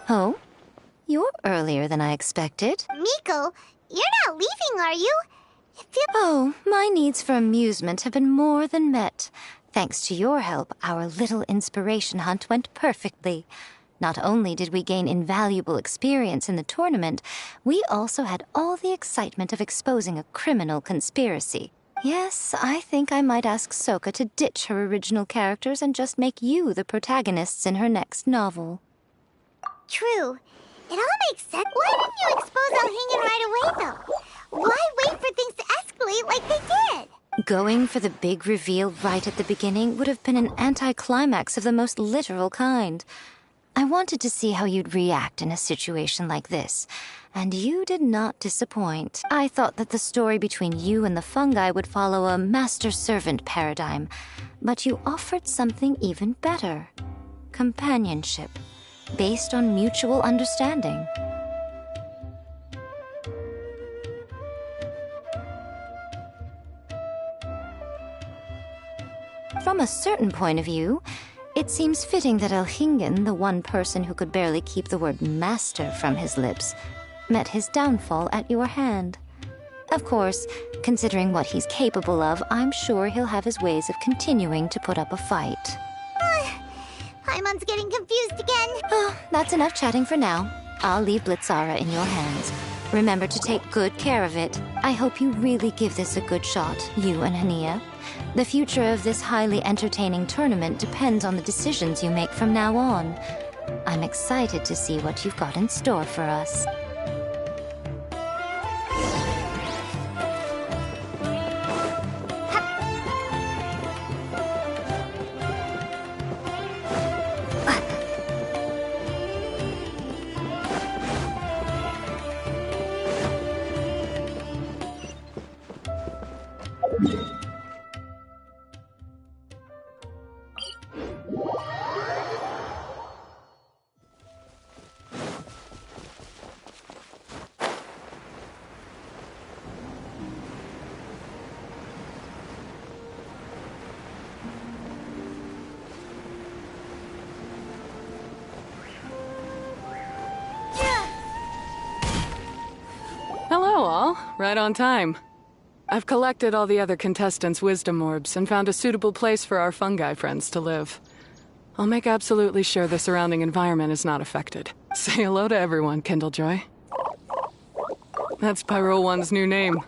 Oh? You're earlier than I expected.
Miko, you're not leaving, are you?
Oh, my needs for amusement have been more than met. Thanks to your help, our little inspiration hunt went perfectly. Not only did we gain invaluable experience in the tournament, we also had all the excitement of exposing a criminal conspiracy. Yes, I think I might ask Soka to ditch her original characters and just make you the protagonists in her next novel.
True. It all makes sense. Why didn't you expose Alhingen right away, though? Why wait for things to escalate like they did?
Going for the big reveal right at the beginning would have been an anticlimax of the most literal kind. I wanted to see how you'd react in a situation like this, and you did not disappoint. I thought that the story between you and the fungi would follow a master-servant paradigm, but you offered something even better. Companionship, based on mutual understanding. From a certain point of view, it seems fitting that Alhingen, the one person who could barely keep the word master from his lips, met his downfall at your hand. Of course, considering what he's capable of, I'm sure he'll have his ways of continuing to put up a fight.
Paimon's getting confused again.
Oh, that's enough chatting for now. I'll leave Blitzara in your hands. Remember to take good care of it. I hope you really give this a good shot, you and Hania. The future of this highly entertaining tournament depends on the decisions you make from now on. I'm excited to see what you've got in store for us.
Hello, all. Right on time. I've collected all the other contestants' wisdom orbs and found a suitable place for our fungi friends to live. I'll make absolutely sure the surrounding environment is not affected. Say hello to everyone, Kindlejoy. That's Pyro One's new name.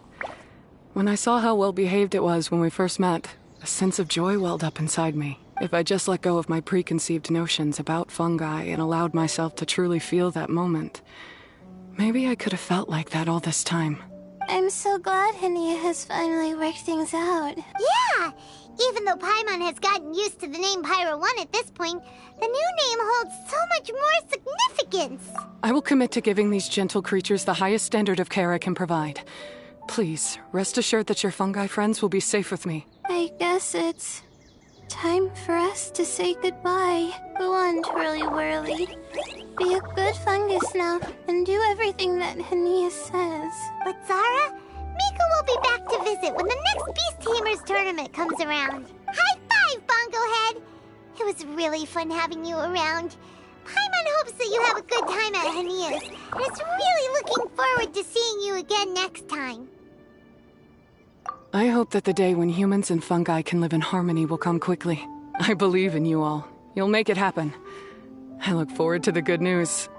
When I saw how well behaved it was when we first met, a sense of joy welled up inside me. If I just let go of my preconceived notions about fungi and allowed myself to truly feel that moment, maybe I could have felt like that all this time.
I'm so glad Hania has finally worked things out.
Yeah! Even though Paimon has gotten used to the name Pyro 1 at this point, the new name holds so much more significance.
I will commit to giving these gentle creatures the highest standard of care I can provide. Please, rest assured that your fungi friends will be safe with me.
I guess it's time for us to say goodbye. Go on, Twirly Whirly. Be a good fungus now, and do everything that Hania says.
But Zara, Miko will be back to visit when the next Beast Tamers tournament comes around. High five, Bongo Head! It was really fun having you around. Paimon hopes that you have a good time at Hania's, and is really looking forward to seeing you again next time.
I hope that the day when humans and fungi can live in harmony will come quickly. I believe in you all. You'll make it happen. I look forward to the good news.